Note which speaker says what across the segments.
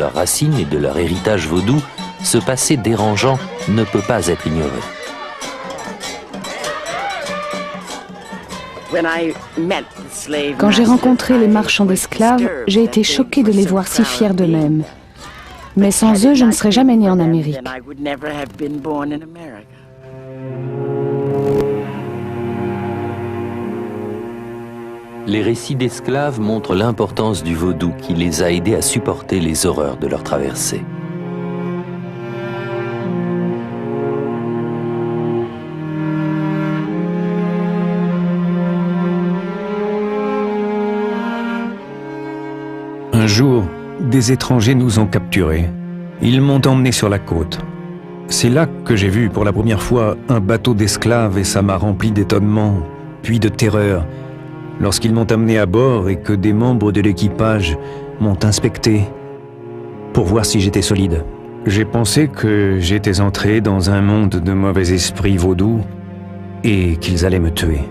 Speaker 1: leurs racines et de leur héritage vaudou, ce passé dérangeant ne peut pas être ignoré.
Speaker 2: Quand j'ai rencontré les marchands d'esclaves, j'ai été choquée de les voir si fiers d'eux-mêmes. Mais sans eux, je ne serais jamais née en Amérique.
Speaker 1: Les récits d'esclaves montrent l'importance du vaudou qui les a aidés à supporter les horreurs de leur traversée.
Speaker 3: Un jour, des étrangers nous ont capturés. Ils m'ont emmené sur la côte. C'est là que j'ai vu pour la première fois un bateau d'esclaves et ça m'a rempli d'étonnement, puis de terreur, lorsqu'ils m'ont amené à bord et que des membres de l'équipage m'ont inspecté pour voir si j'étais solide. J'ai pensé que j'étais entré dans un monde de mauvais esprits vaudous et qu'ils allaient me tuer.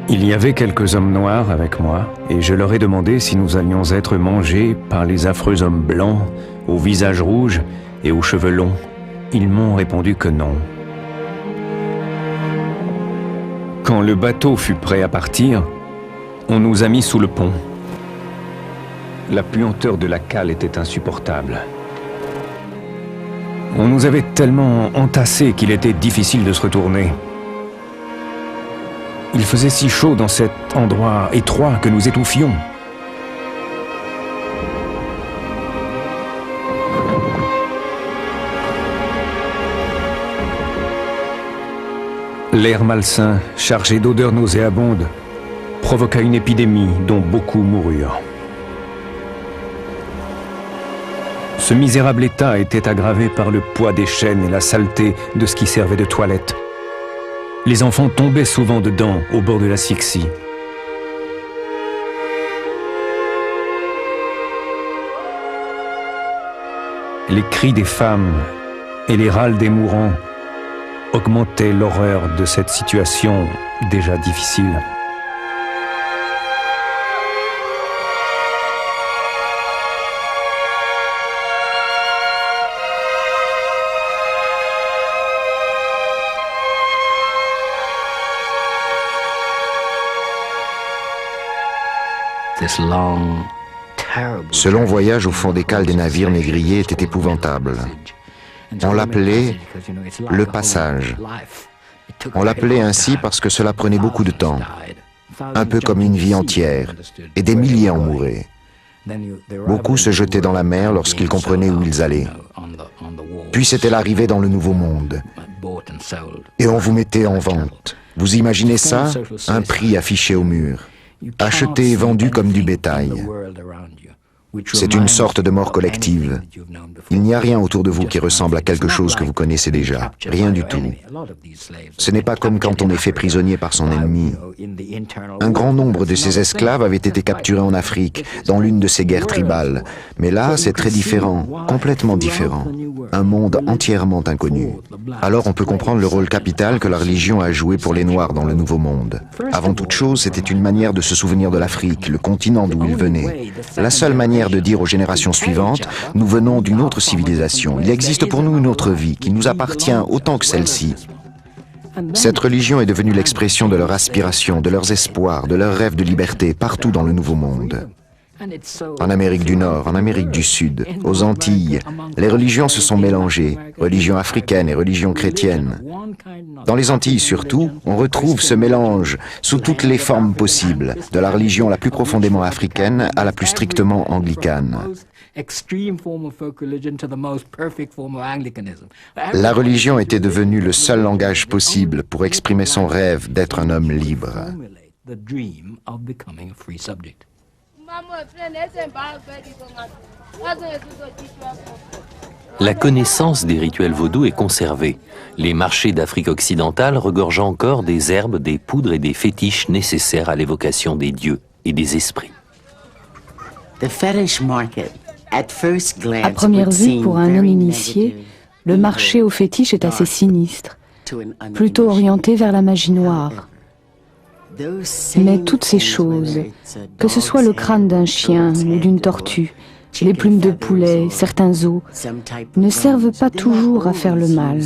Speaker 3: Il y avait quelques hommes noirs avec moi et je leur ai demandé si nous allions être mangés par les affreux hommes blancs, au visage rouge et aux cheveux longs. Ils m'ont répondu que non. Quand le bateau fut prêt à partir, on nous a mis sous le pont. La puanteur de la cale était insupportable. On nous avait tellement entassés qu'il était difficile de se retourner. Il faisait si chaud dans cet endroit étroit que nous étouffions. L'air malsain, chargé d'odeurs nauséabondes, provoqua une épidémie dont beaucoup moururent. Ce misérable état était aggravé par le poids des chaînes et la saleté de ce qui servait de toilette. Les enfants tombaient souvent dedans, au bord de l'asphyxie. Les cris des femmes et les râles des mourants augmentaient l'horreur de cette situation déjà difficile.
Speaker 4: Ce long voyage au fond des cales des navires négriers était épouvantable. On l'appelait le passage. On l'appelait ainsi parce que cela prenait beaucoup de temps, un peu comme une vie entière, et des milliers en mouraient. Beaucoup se jetaient dans la mer lorsqu'ils comprenaient où ils allaient. Puis c'était l'arrivée dans le nouveau monde. Et on vous mettait en vente. Vous imaginez ça? Un prix affiché au mur. Acheté et vendu comme du bétail. C'est une sorte de mort collective. Il n'y a rien autour de vous qui ressemble à quelque chose que vous connaissez déjà. Rien du tout. Ce n'est pas comme quand on est fait prisonnier par son ennemi. Un grand nombre de ces esclaves avaient été capturés en Afrique, dans l'une de ces guerres tribales. Mais là, c'est très différent, complètement différent. Un monde entièrement inconnu. Alors on peut comprendre le rôle capital que la religion a joué pour les Noirs dans le Nouveau Monde. Avant toute chose, c'était une manière de se souvenir de l'Afrique, le continent d'où ils venaient. La seule manière de dire aux générations suivantes, nous venons d'une autre civilisation. Il existe pour nous une autre vie qui nous appartient autant que celle-ci. Cette religion est devenue l'expression de leur aspiration, de leurs espoirs, de leurs rêves de liberté partout dans le Nouveau Monde. En Amérique du Nord, en Amérique du Sud, aux Antilles, les religions se sont mélangées, religion africaine et religion chrétienne. Dans les Antilles surtout, on retrouve ce mélange sous toutes les formes possibles, de la religion la plus profondément africaine à la plus strictement anglicane. La religion était devenue le seul langage possible pour exprimer son rêve d'être un homme libre.
Speaker 1: La connaissance des rituels vaudous est conservée. Les marchés d'Afrique occidentale regorgent encore des herbes, des poudres et des fétiches nécessaires à l'évocation des dieux et des esprits.
Speaker 2: À première vue, pour un non-initié, le marché aux fétiches est assez sinistre, plutôt orienté vers la magie noire. Mais toutes ces choses, que ce soit le crâne d'un chien ou d'une tortue, les plumes de poulet, certains os, ne servent pas toujours à faire le mal.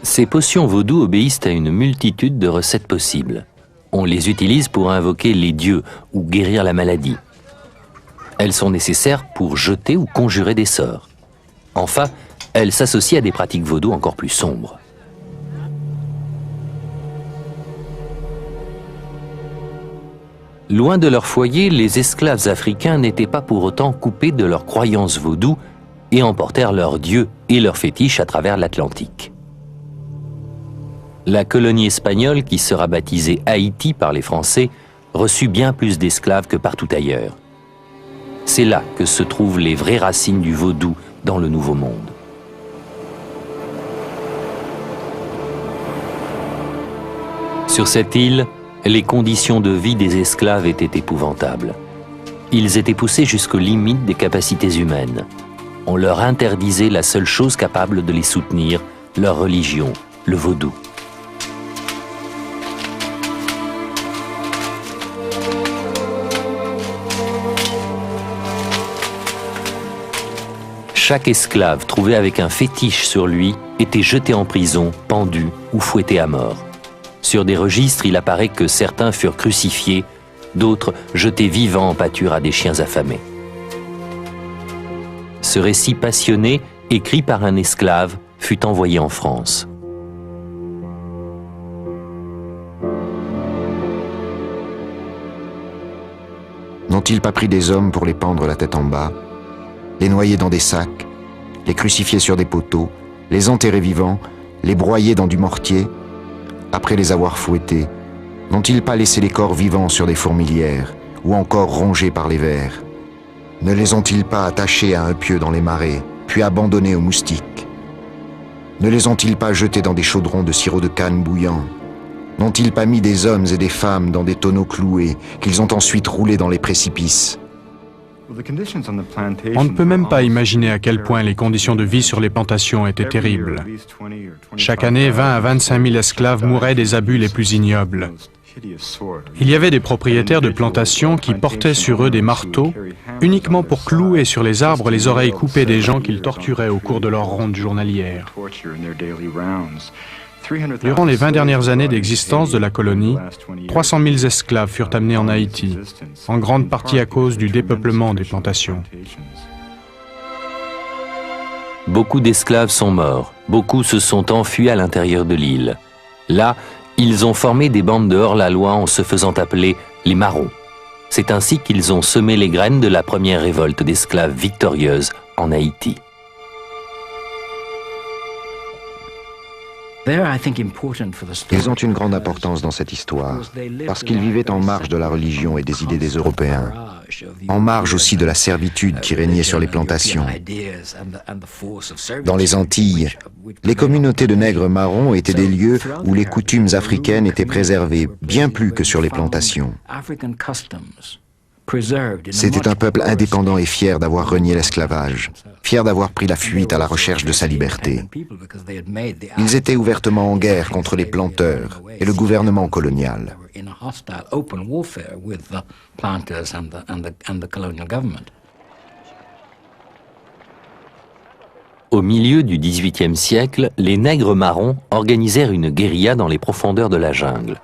Speaker 1: Ces potions vaudou obéissent à une multitude de recettes possibles. On les utilise pour invoquer les dieux ou guérir la maladie. Elles sont nécessaires pour jeter ou conjurer des sorts. Enfin, elles s'associent à des pratiques vaudou encore plus sombres. Loin de leur foyer, les esclaves africains n'étaient pas pour autant coupés de leurs croyances vaudou et emportèrent leurs dieux et leurs fétiches à travers l'Atlantique. La colonie espagnole, qui sera baptisée Haïti par les Français, reçut bien plus d'esclaves que partout ailleurs. C'est là que se trouvent les vraies racines du vaudou dans le Nouveau Monde. Sur cette île, les conditions de vie des esclaves étaient épouvantables. Ils étaient poussés jusqu'aux limites des capacités humaines. On leur interdisait la seule chose capable de les soutenir, leur religion, le vaudou. Chaque esclave trouvé avec un fétiche sur lui était jeté en prison, pendu ou fouetté à mort. Sur des registres, il apparaît que certains furent crucifiés, d'autres jetés vivants en pâture à des chiens affamés. Ce récit passionné, écrit par un esclave, fut envoyé en France.
Speaker 4: N'ont-ils pas pris des hommes pour les pendre la tête en bas, les noyer dans des sacs, les crucifier sur des poteaux, les enterrer vivants, les broyer dans du mortier? Après les avoir fouettés, n'ont-ils pas laissé les corps vivants sur des fourmilières ou encore rongés par les vers? Ne les ont-ils pas attachés à un pieu dans les marais, puis abandonnés aux moustiques? Ne les ont-ils pas jetés dans des chaudrons de sirop de canne bouillant? N'ont-ils pas mis des hommes et des femmes dans des tonneaux cloués qu'ils ont ensuite roulés dans les précipices?
Speaker 5: On ne peut même pas imaginer à quel point les conditions de vie sur les plantations étaient terribles. Chaque année, 20 à 25 000 esclaves mouraient des abus les plus ignobles. Il y avait des propriétaires de plantations qui portaient sur eux des marteaux uniquement pour clouer sur les arbres les oreilles coupées des gens qu'ils torturaient au cours de leur ronde journalière. Durant les 20 dernières années d'existence de la colonie, 300 000 esclaves furent amenés en Haïti, en grande partie à cause du dépeuplement des plantations.
Speaker 1: Beaucoup d'esclaves sont morts, beaucoup se sont enfuis à l'intérieur de l'île. Là, ils ont formé des bandes de hors-la-loi en se faisant appeler les marrons. C'est ainsi qu'ils ont semé les graines de la première révolte d'esclaves victorieuse en Haïti.
Speaker 4: Ils ont une grande importance dans cette histoire, parce qu'ils vivaient en marge de la religion et des idées des Européens, en marge aussi de la servitude qui régnait sur les plantations. Dans les Antilles, les communautés de nègres marrons étaient des lieux où les coutumes africaines étaient préservées, bien plus que sur les plantations. C'était un peuple indépendant et fier d'avoir renié l'esclavage, fier d'avoir pris la fuite à la recherche de sa liberté. Ils étaient ouvertement en guerre contre les planteurs et le gouvernement colonial.
Speaker 1: Au milieu du XVIIIe siècle, les nègres marrons organisèrent une guérilla dans les profondeurs de la jungle.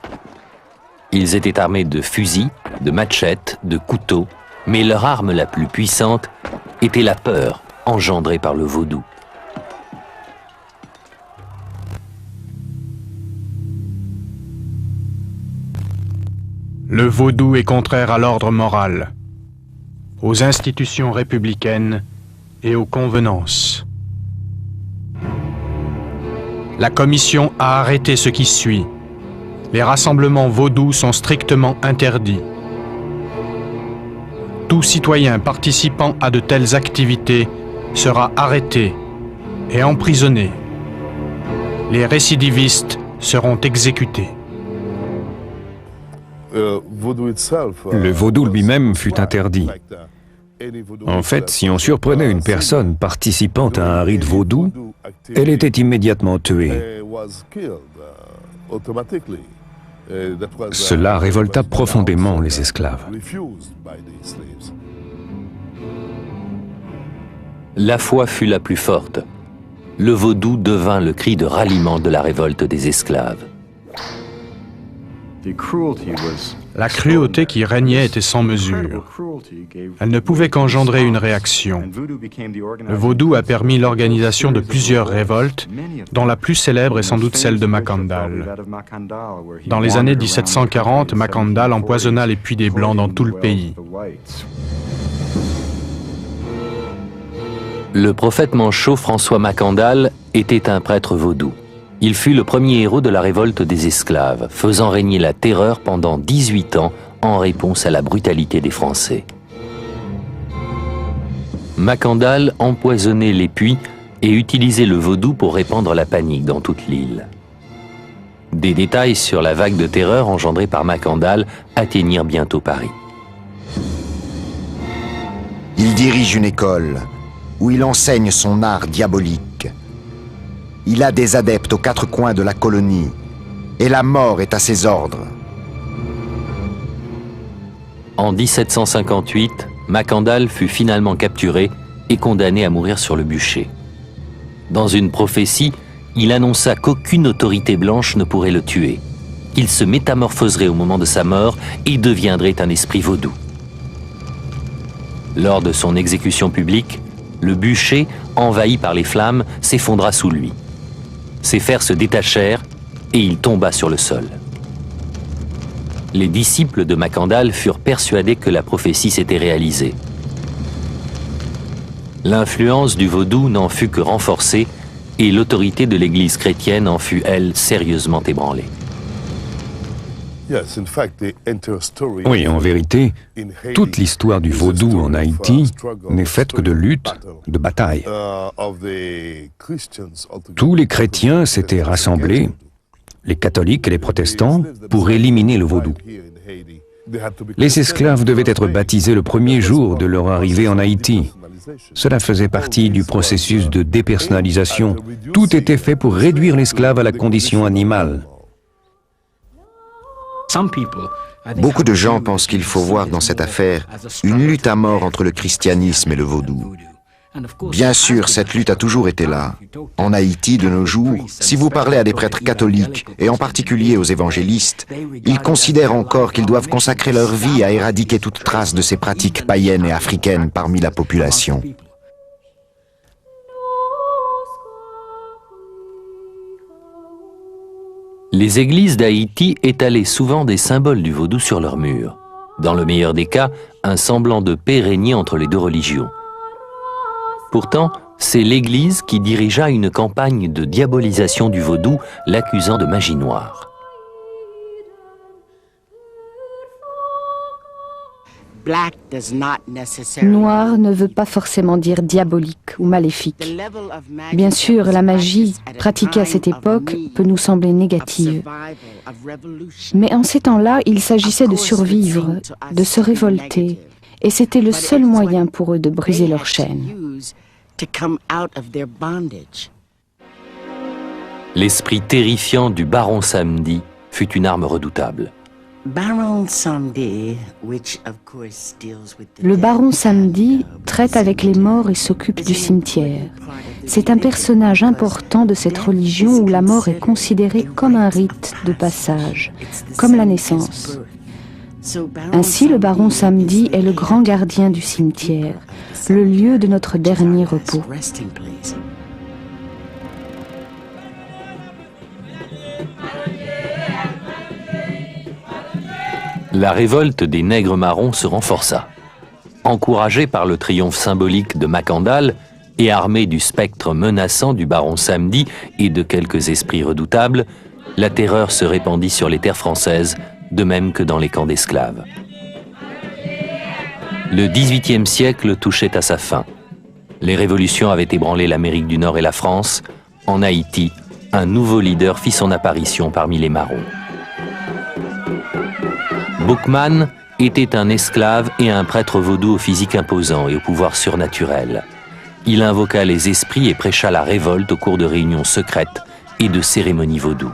Speaker 1: Ils étaient armés de fusils, de machettes, de couteaux, mais leur arme la plus puissante était la peur engendrée par le vaudou.
Speaker 5: Le vaudou est contraire à l'ordre moral, aux institutions républicaines et aux convenances. La commission a arrêté ce qui suit. Les rassemblements vaudous sont strictement interdits. Tout citoyen participant à de telles activités sera arrêté et emprisonné. Les récidivistes seront exécutés.
Speaker 3: Le vaudou lui-même fut interdit. En fait, si on surprenait une personne participant à un rite vaudou, elle était immédiatement tuée. Cela révolta profondément les esclaves.
Speaker 1: La foi fut la plus forte. Le vaudou devint le cri de ralliement de la révolte des esclaves.
Speaker 5: La cruauté qui régnait était sans mesure. Elle ne pouvait qu'engendrer une réaction. Le vaudou a permis l'organisation de plusieurs révoltes, dont la plus célèbre est sans doute celle de Makandal. Dans les années 1740, Makandal empoisonna les puits des Blancs dans tout le pays.
Speaker 1: Le prophète manchot François Makandal était un prêtre vaudou. Il fut le premier héros de la révolte des esclaves, faisant régner la terreur pendant 18 ans en réponse à la brutalité des Français. Makandal empoisonnait les puits et utilisait le vaudou pour répandre la panique dans toute l'île. Des détails sur la vague de terreur engendrée par Makandal atteignirent bientôt Paris.
Speaker 4: Il dirige une école où il enseigne son art diabolique. Il a des adeptes aux quatre coins de la colonie et la mort est à ses ordres.
Speaker 1: En 1758, Makandal fut finalement capturé et condamné à mourir sur le bûcher. Dans une prophétie, il annonça qu'aucune autorité blanche ne pourrait le tuer, qu'il se métamorphoserait au moment de sa mort et deviendrait un esprit vaudou. Lors de son exécution publique, le bûcher, envahi par les flammes, s'effondra sous lui. Ses fers se détachèrent et il tomba sur le sol. Les disciples de Makandal furent persuadés que la prophétie s'était réalisée. L'influence du vaudou n'en fut que renforcée et l'autorité de l'Église chrétienne en fut, elle, sérieusement ébranlée.
Speaker 3: Oui, en vérité, toute l'histoire du vaudou en Haïti n'est faite que de luttes, de batailles. Tous les chrétiens s'étaient rassemblés, les catholiques et les protestants, pour éliminer le vaudou. Les esclaves devaient être baptisés le premier jour de leur arrivée en Haïti. Cela faisait partie du processus de dépersonnalisation. Tout était fait pour réduire l'esclave à la condition animale.
Speaker 4: Beaucoup de gens pensent qu'il faut voir dans cette affaire une lutte à mort entre le christianisme et le vaudou. Bien sûr, cette lutte a toujours été là. En Haïti, de nos jours, si vous parlez à des prêtres catholiques, et en particulier aux évangélistes, ils considèrent encore qu'ils doivent consacrer leur vie à éradiquer toute trace de ces pratiques païennes et africaines parmi la population.
Speaker 1: Les églises d'Haïti étalaient souvent des symboles du vaudou sur leurs murs. Dans le meilleur des cas, un semblant de paix régnait entre les deux religions. Pourtant, c'est l'Église qui dirigea une campagne de diabolisation du vaudou, l'accusant de magie noire.
Speaker 2: Noir ne veut pas forcément dire diabolique ou maléfique. Bien sûr, la magie pratiquée à cette époque peut nous sembler négative. Mais en ces temps-là, il s'agissait de survivre, de se révolter, et c'était le seul moyen pour eux de briser leurs chaînes.
Speaker 1: L'esprit terrifiant du baron Samedi fut une arme redoutable.
Speaker 2: Le baron Samedi traite avec les morts et s'occupe du cimetière. C'est un personnage important de cette religion où la mort est considérée comme un rite de passage, comme la naissance. Ainsi, le baron Samedi est le grand gardien du cimetière, le lieu de notre dernier repos.
Speaker 1: La révolte des nègres marrons se renforça. Encouragés par le triomphe symbolique de Makandal et armés du spectre menaçant du baron Samedi et de quelques esprits redoutables, la terreur se répandit sur les terres françaises, de même que dans les camps d'esclaves. Le XVIIIe siècle touchait à sa fin. Les révolutions avaient ébranlé l'Amérique du Nord et la France. En Haïti, un nouveau leader fit son apparition parmi les marrons. Boukman était un esclave et un prêtre vaudou au physique imposant et au pouvoir surnaturel. Il invoqua les esprits et prêcha la révolte au cours de réunions secrètes et de cérémonies vaudou.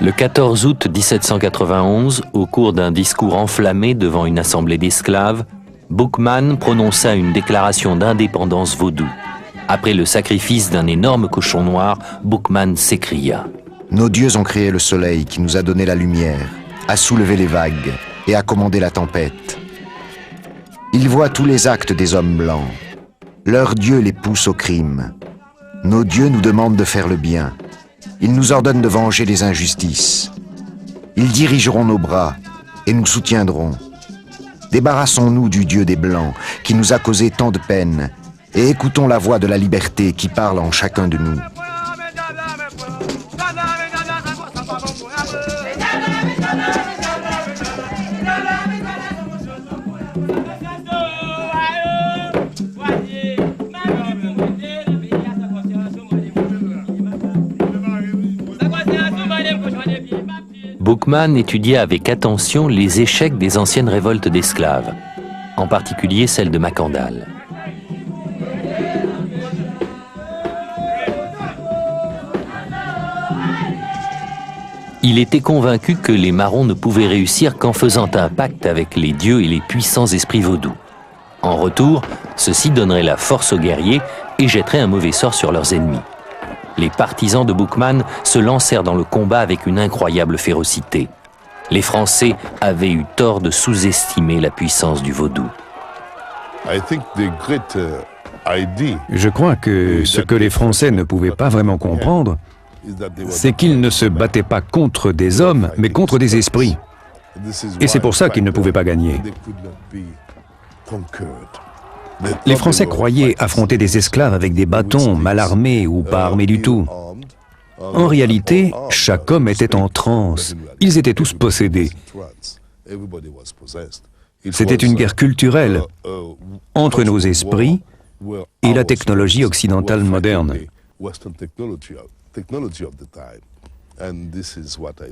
Speaker 1: Le 14 août 1791, au cours d'un discours enflammé devant une assemblée d'esclaves, Boukman prononça une déclaration d'indépendance vaudou. Après le sacrifice d'un énorme cochon noir, Boukman s'écria «
Speaker 4: Nos dieux ont créé le soleil qui nous a donné la lumière, a soulevé les vagues et a commandé la tempête. Ils voient tous les actes des hommes blancs. Leurs dieux les poussent au crime. Nos dieux nous demandent de faire le bien. Ils nous ordonnent de venger les injustices. Ils dirigeront nos bras et nous soutiendront. Débarrassons-nous du Dieu des Blancs qui nous a causé tant de peine et écoutons la voix de la liberté qui parle en chacun de nous. »
Speaker 1: Boukman étudia avec attention les échecs des anciennes révoltes d'esclaves, en particulier celle de Macandal. Il était convaincu que les marrons ne pouvaient réussir qu'en faisant un pacte avec les dieux et les puissants esprits vaudous. En retour, ceux-ci donneraient la force aux guerriers et jetteraient un mauvais sort sur leurs ennemis. Les partisans de Boukman se lancèrent dans le combat avec une incroyable férocité. Les Français avaient eu tort de sous-estimer la puissance du vaudou.
Speaker 3: Je crois que ce que les Français ne pouvaient pas vraiment comprendre, c'est qu'ils ne se battaient pas contre des hommes, mais contre des esprits. Et c'est pour ça qu'ils ne pouvaient pas gagner. Les Français croyaient affronter des esclaves avec des bâtons, mal armés ou pas armés du tout. En réalité, chaque homme était en transe. Ils étaient tous possédés. C'était une guerre culturelle entre nos esprits et la technologie occidentale moderne.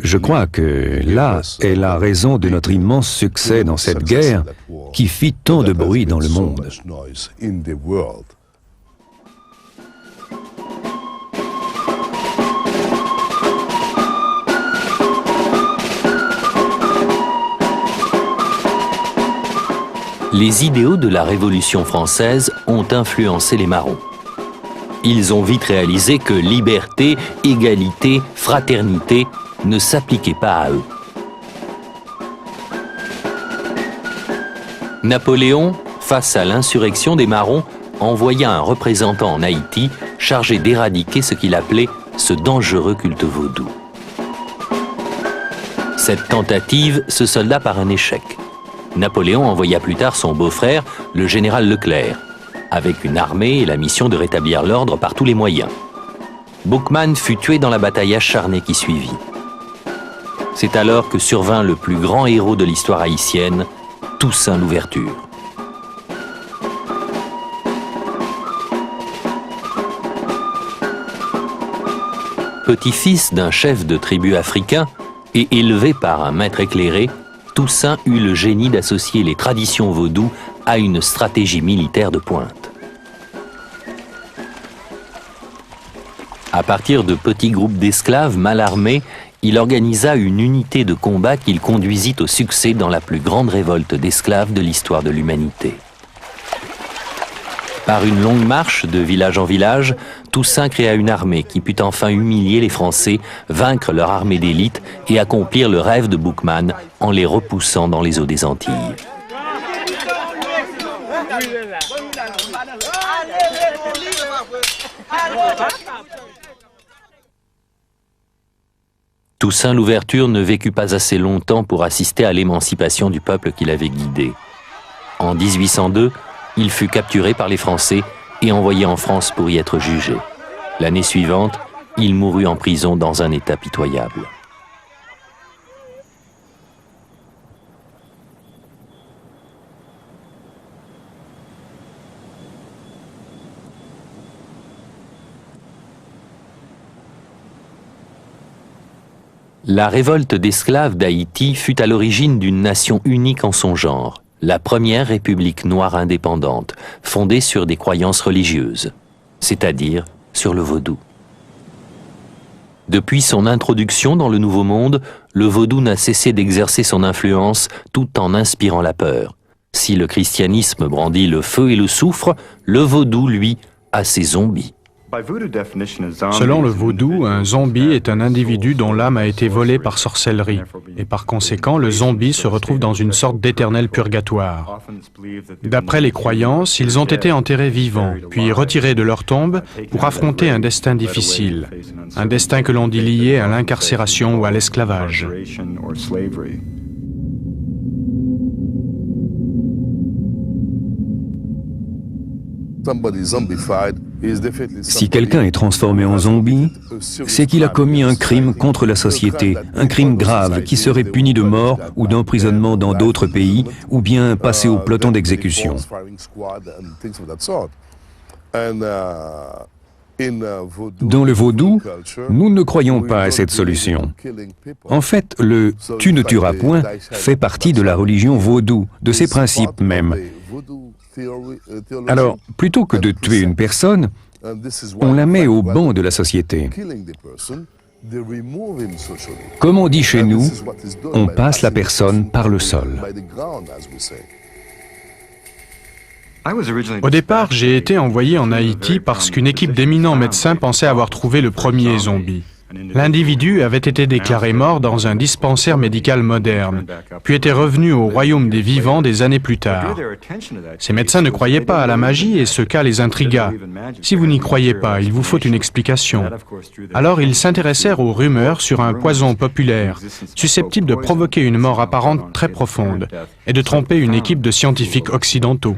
Speaker 3: Je crois que là est la raison de notre immense succès dans cette guerre qui fit tant de bruit dans le monde.
Speaker 1: Les idéaux de la Révolution française ont influencé les marrons. Ils ont vite réalisé que liberté, égalité, fraternité ne s'appliquaient pas à eux. Napoléon, face à l'insurrection des marrons, envoya un représentant en Haïti chargé d'éradiquer ce qu'il appelait ce dangereux culte vaudou. Cette tentative se solda par un échec. Napoléon envoya plus tard son beau-frère, le général Leclerc, avec une armée et la mission de rétablir l'ordre par tous les moyens. Boukman fut tué dans la bataille acharnée qui suivit. C'est alors que survint le plus grand héros de l'histoire haïtienne, Toussaint Louverture. Petit-fils d'un chef de tribu africain et élevé par un maître éclairé, Toussaint eut le génie d'associer les traditions vaudou à une stratégie militaire de pointe. À partir de petits groupes d'esclaves mal armés, il organisa une unité de combat qu'il conduisit au succès dans la plus grande révolte d'esclaves de l'histoire de l'humanité. Par une longue marche de village en village, Toussaint créa une armée qui put enfin humilier les Français, vaincre leur armée d'élite et accomplir le rêve de Boukman en les repoussant dans les eaux des Antilles. Toussaint Louverture ne vécut pas assez longtemps pour assister à l'émancipation du peuple qu'il avait guidé. En 1802, il fut capturé par les Français et envoyé en France pour y être jugé. L'année suivante, il mourut en prison dans un état pitoyable. La révolte d'esclaves d'Haïti fut à l'origine d'une nation unique en son genre, la première république noire indépendante, fondée sur des croyances religieuses, c'est-à-dire sur le vaudou. Depuis son introduction dans le Nouveau Monde, le vaudou n'a cessé d'exercer son influence tout en inspirant la peur. Si le christianisme brandit le feu et le soufre, le vaudou, lui, a ses zombies.
Speaker 5: Selon le vaudou, un zombie est un individu dont l'âme a été volée par sorcellerie, et par conséquent, le zombie se retrouve dans une sorte d'éternel purgatoire. D'après les croyances, ils ont été enterrés vivants, puis retirés de leur tombe pour affronter un destin difficile, un destin que l'on dit lié à l'incarcération ou à l'esclavage.
Speaker 3: Si quelqu'un est transformé en zombie, c'est qu'il a commis un crime contre la société, un crime grave qui serait puni de mort ou d'emprisonnement dans d'autres pays, ou bien passé au peloton d'exécution. Dans le vaudou, nous ne croyons pas à cette solution. En fait, le « tu ne tueras point » fait partie de la religion vaudou, de ses principes même. Alors, plutôt que de tuer une personne, on la met au banc de la société. Comme on dit chez nous, on passe la personne par le sol.
Speaker 5: Au départ, j'ai été envoyé en Haïti parce qu'une équipe d'éminents médecins pensait avoir trouvé le premier zombie. L'individu avait été déclaré mort dans un dispensaire médical moderne, puis était revenu au royaume des vivants des années plus tard. Ces médecins ne croyaient pas à la magie et ce cas les intrigua. Si vous n'y croyez pas, il vous faut une explication. Alors ils s'intéressèrent aux rumeurs sur un poison populaire, susceptible de provoquer une mort apparente très profonde et de tromper une équipe de scientifiques occidentaux.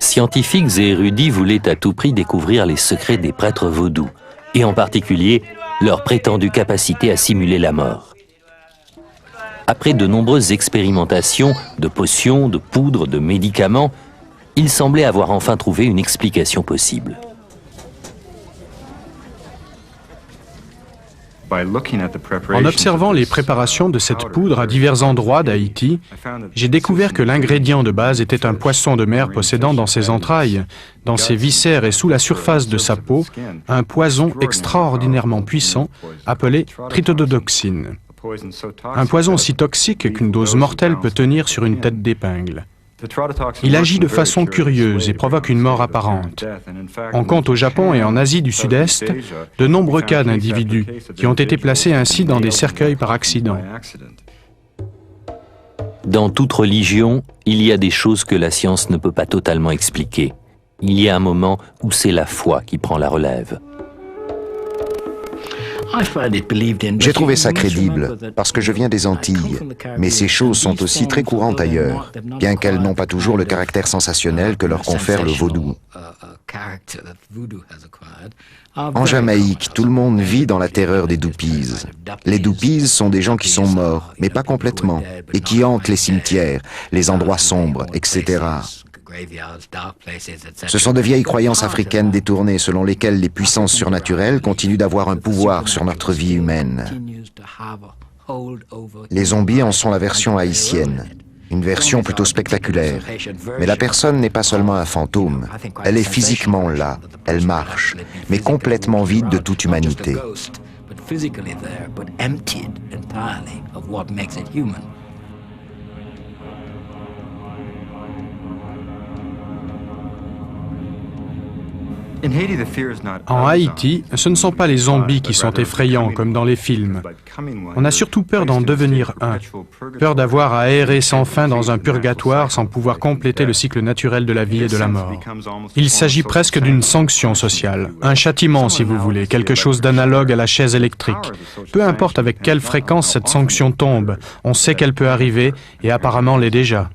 Speaker 1: Scientifiques et érudits voulaient à tout prix découvrir les secrets des prêtres vaudous, et en particulier leur prétendue capacité à simuler la mort. Après de nombreuses expérimentations de potions, de poudres, de médicaments, ils semblaient avoir enfin trouvé une explication possible.
Speaker 5: En observant les préparations de cette poudre à divers endroits d'Haïti, j'ai découvert que l'ingrédient de base était un poisson de mer possédant dans ses entrailles, dans ses viscères et sous la surface de sa peau, un poison extraordinairement puissant appelé tritododoxine. Un poison si toxique qu'une dose mortelle peut tenir sur une tête d'épingle. Il agit de façon curieuse et provoque une mort apparente. On compte au Japon et en Asie du Sud-Est de nombreux cas d'individus qui ont été placés ainsi dans des cercueils par accident.
Speaker 1: Dans toute religion, il y a des choses que la science ne peut pas totalement expliquer. Il y a un moment où c'est la foi qui prend la relève.
Speaker 4: J'ai trouvé ça crédible parce que je viens des Antilles, mais ces choses sont aussi très courantes ailleurs, bien qu'elles n'ont pas toujours le caractère sensationnel que leur confère le vaudou. En Jamaïque, tout le monde vit dans la terreur des Dupis. Les Dupis sont des gens qui sont morts, mais pas complètement, et qui hantent les cimetières, les endroits sombres, etc. Ce sont de vieilles croyances africaines détournées selon lesquelles les puissances surnaturelles continuent d'avoir un pouvoir sur notre vie humaine. Les zombies en sont la version haïtienne, une version plutôt spectaculaire. Mais la personne n'est pas seulement un fantôme, elle est physiquement là, elle marche, mais complètement vide de toute humanité.
Speaker 5: En Haïti, ce ne sont pas les zombies qui sont effrayants comme dans les films. On a surtout peur d'en devenir un. Peur d'avoir à errer sans fin dans un purgatoire sans pouvoir compléter le cycle naturel de la vie et de la mort. Il s'agit presque d'une sanction sociale, un châtiment si vous voulez, quelque chose d'analogue à la chaise électrique. Peu importe avec quelle fréquence cette sanction tombe, on sait qu'elle peut arriver et apparemment l'est déjà.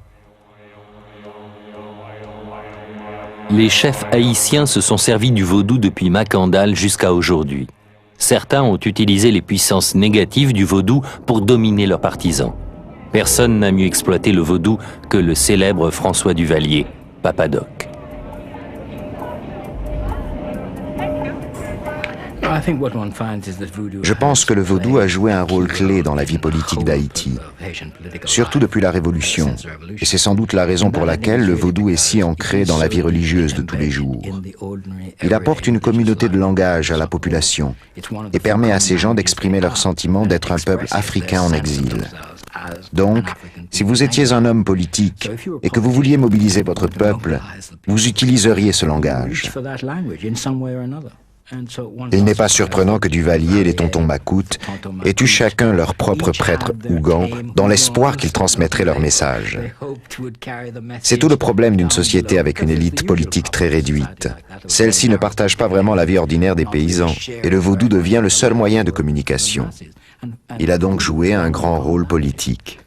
Speaker 1: Les chefs haïtiens se sont servis du vaudou depuis Macandal jusqu'à aujourd'hui. Certains ont utilisé les puissances négatives du vaudou pour dominer leurs partisans. Personne n'a mieux exploité le vaudou que le célèbre François Duvalier, Papa Doc.
Speaker 4: Je pense que le vaudou a joué un rôle clé dans la vie politique d'Haïti, surtout depuis la Révolution. Et c'est sans doute la raison pour laquelle le vaudou est si ancré dans la vie religieuse de tous les jours. Il apporte une communauté de langage à la population et permet à ces gens d'exprimer leur sentiment d'être un peuple africain en exil. Donc, si vous étiez un homme politique et que vous vouliez mobiliser votre peuple, vous utiliseriez ce langage. Il n'est pas surprenant que Duvalier et les tontons Macoute aient eu chacun leur propre prêtre Ougan dans l'espoir qu'ils transmettraient leur message. C'est tout le problème d'une société avec une élite politique très réduite. Celle-ci ne partage pas vraiment la vie ordinaire des paysans et le vaudou devient le seul moyen de communication. Il a donc joué un grand rôle politique.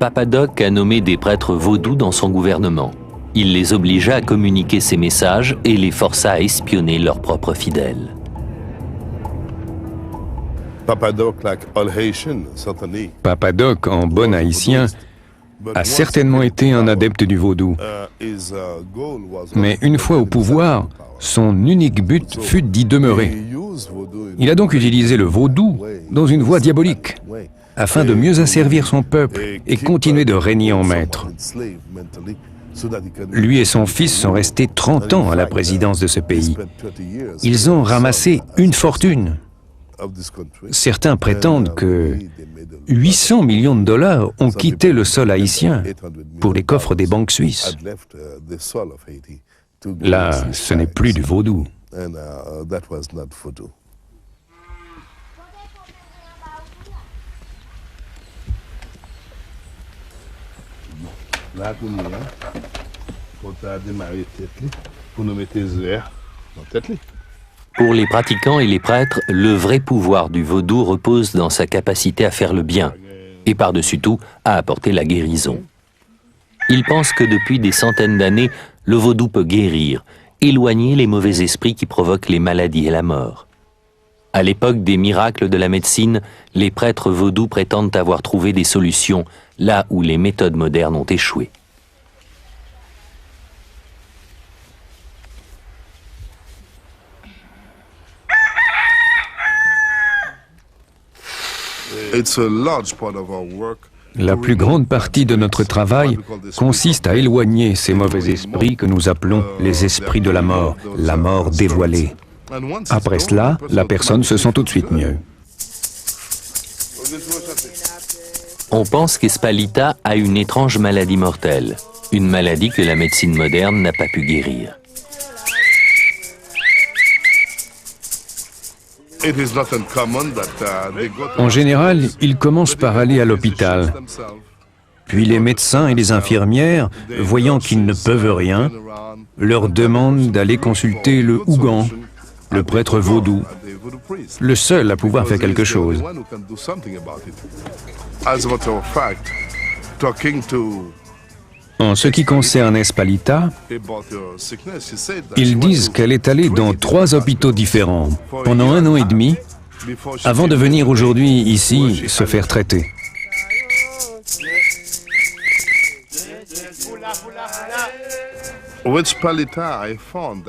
Speaker 1: Papa Doc a nommé des prêtres vaudous dans son gouvernement. Il les obligea à communiquer ses messages et les força à espionner leurs propres fidèles.
Speaker 6: Papa
Speaker 3: Doc, en bon haïtien, a certainement été un adepte du vaudou. Mais une fois au pouvoir, son unique but fut d'y demeurer. Il a donc utilisé le vaudou dans une voie diabolique, afin de mieux asservir son peuple et continuer de régner en maître. Lui et son fils sont restés 30 ans à la présidence de ce pays. Ils ont ramassé une fortune. Certains prétendent que 800 millions de dollars ont quitté le sol haïtien pour les coffres des banques suisses. Là, ce n'est plus du vaudou.
Speaker 6: Là, pour démarrer tête, pour nous mettre les airs dans tête.
Speaker 1: Pour les pratiquants et les prêtres, le vrai pouvoir du vaudou repose dans sa capacité à faire le bien et par-dessus tout à apporter la guérison. Ils pensent que depuis des centaines d'années, le vaudou peut guérir, éloigner les mauvais esprits qui provoquent les maladies et la mort. À l'époque des miracles de la médecine, les prêtres vaudous prétendent avoir trouvé des solutions là où les méthodes modernes ont échoué.
Speaker 3: La plus grande partie de notre travail consiste à éloigner ces mauvais esprits que nous appelons les esprits de la mort dévoilée. Après cela, la personne se sent tout de suite mieux.
Speaker 1: On pense qu'Espalita a une étrange maladie mortelle, une maladie que la médecine moderne n'a pas pu guérir.
Speaker 3: En général, ils commencent par aller à l'hôpital. Puis les médecins et les infirmières, voyant qu'ils ne peuvent rien, leur demandent d'aller consulter le Ougan, le prêtre vaudou, le seul à pouvoir faire quelque chose. En ce qui concerne Espalita, ils disent qu'elle est allée dans 3 hôpitaux différents pendant 1 an et demi avant de venir aujourd'hui ici se faire traiter.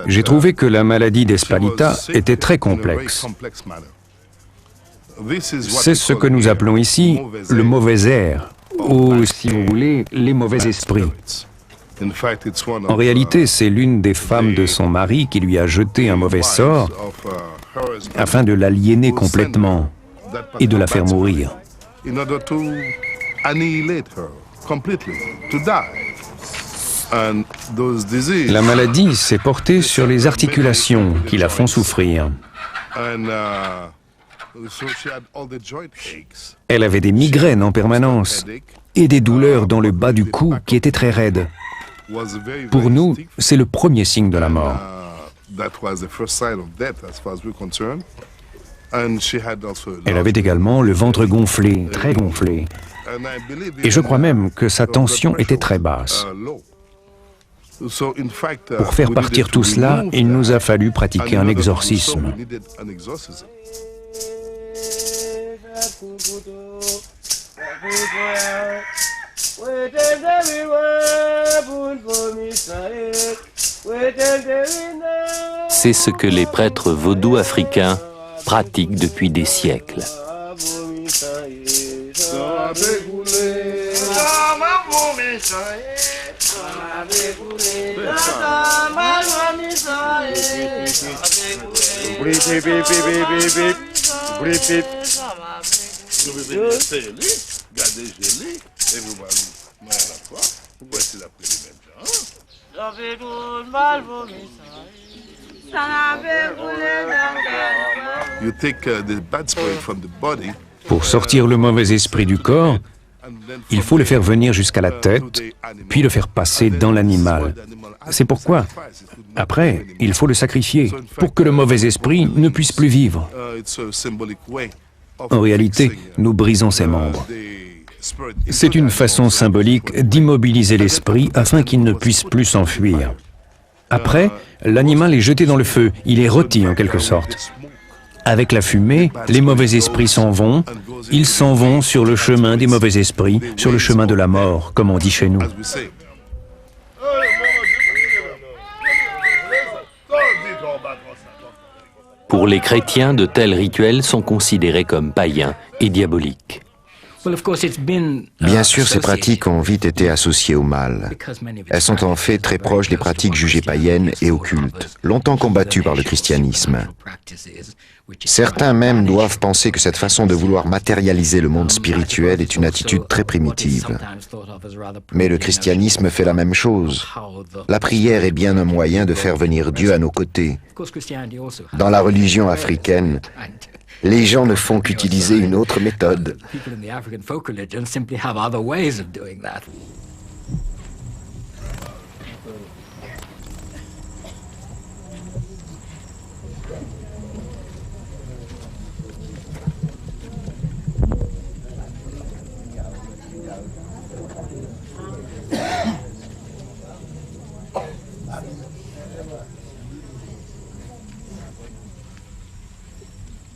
Speaker 3: J'ai trouvé que la maladie d'Espalita était très complexe. C'est ce que nous appelons ici le mauvais air, ou, si vous voulez, les mauvais esprits. En réalité, c'est l'une des femmes de son mari qui lui a jeté un mauvais sort afin de l'aliéner complètement et de la faire mourir. La maladie s'est portée sur les articulations qui la font souffrir. Elle avait des migraines en permanence et des douleurs dans le bas du cou qui étaient très raides. Pour nous, c'est le premier signe de la mort. Elle avait également le ventre gonflé, très gonflé. Et je crois même que sa tension était très basse. Pour faire partir tout cela, il nous a fallu pratiquer un exorcisme.
Speaker 1: C'est ce que les prêtres vaudous africains pratiquent depuis des siècles.
Speaker 3: Pour sortir le mauvais esprit du corps, il faut le faire venir jusqu'à la tête, puis le faire passer dans l'animal. C'est pourquoi, après, il faut le sacrifier pour que le mauvais esprit ne puisse plus vivre. En réalité, nous brisons ses membres. C'est une façon symbolique d'immobiliser l'esprit afin qu'il ne puisse plus s'enfuir. Après, l'animal est jeté dans le feu, il est rôti en quelque sorte. Avec la fumée, les mauvais esprits s'en vont, ils s'en vont sur le chemin des mauvais esprits, sur le chemin de la mort, comme on dit chez nous.
Speaker 1: Pour les chrétiens, de tels rituels sont considérés comme païens et diaboliques.
Speaker 4: Bien sûr, ces pratiques ont vite été associées au mal. Elles sont en fait très proches des pratiques jugées païennes et occultes, longtemps combattues par le christianisme. Certains même doivent penser que cette façon de vouloir matérialiser le monde spirituel est une attitude très primitive. Mais le christianisme fait la même chose. La prière est bien un moyen de faire venir Dieu à nos côtés. Dans la religion africaine, les gens ne font qu'utiliser une autre méthode.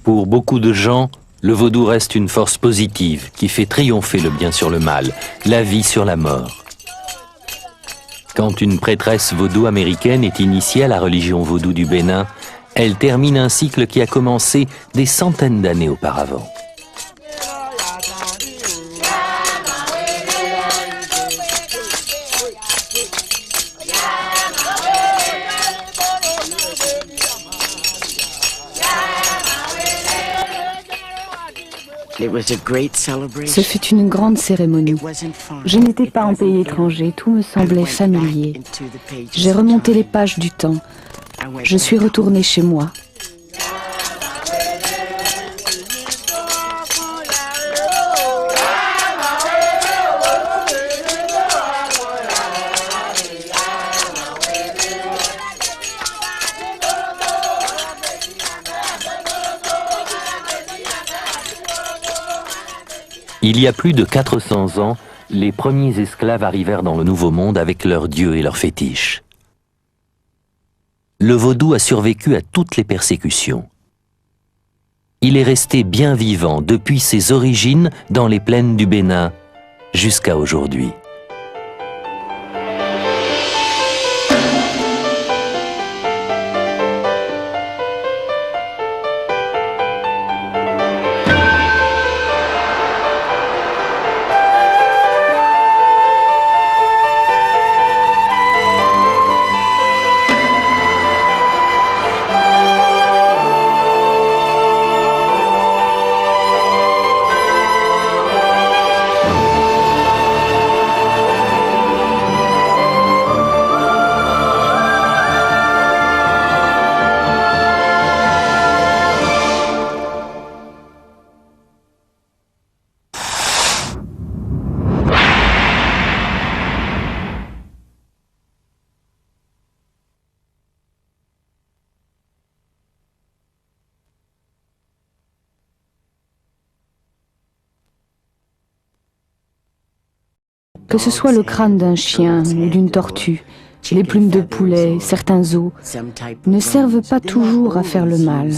Speaker 1: Pour beaucoup de gens, le vaudou reste une force positive qui fait triompher le bien sur le mal, la vie sur la mort. Quand une prêtresse vaudou américaine est initiée à la religion vaudou du Bénin, elle termine un cycle qui a commencé des centaines d'années auparavant.
Speaker 2: Ce fut une grande cérémonie. Je n'étais pas en pays étranger, tout me semblait familier. J'ai remonté les pages du temps. Je suis retournée chez moi.
Speaker 1: Il y a plus de 400 ans, les premiers esclaves arrivèrent dans le Nouveau Monde avec leurs dieux et leurs fétiches. Le vaudou a survécu à toutes les persécutions. Il est resté bien vivant depuis ses origines dans les plaines du Bénin jusqu'à aujourd'hui.
Speaker 2: Que ce soit le crâne d'un chien ou d'une tortue, les plumes de poulet, certains os, ne servent pas toujours à faire le mal.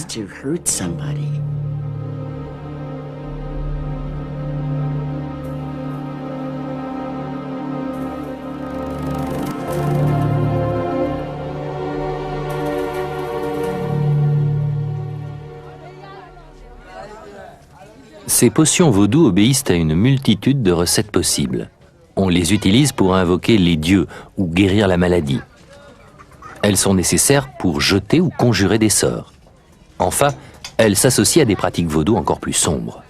Speaker 1: Ces potions vaudou obéissent à une multitude de recettes possibles. On les utilise pour invoquer les dieux ou guérir la maladie. Elles sont nécessaires pour jeter ou conjurer des sorts. Enfin, elles s'associent à des pratiques vaudou encore plus sombres.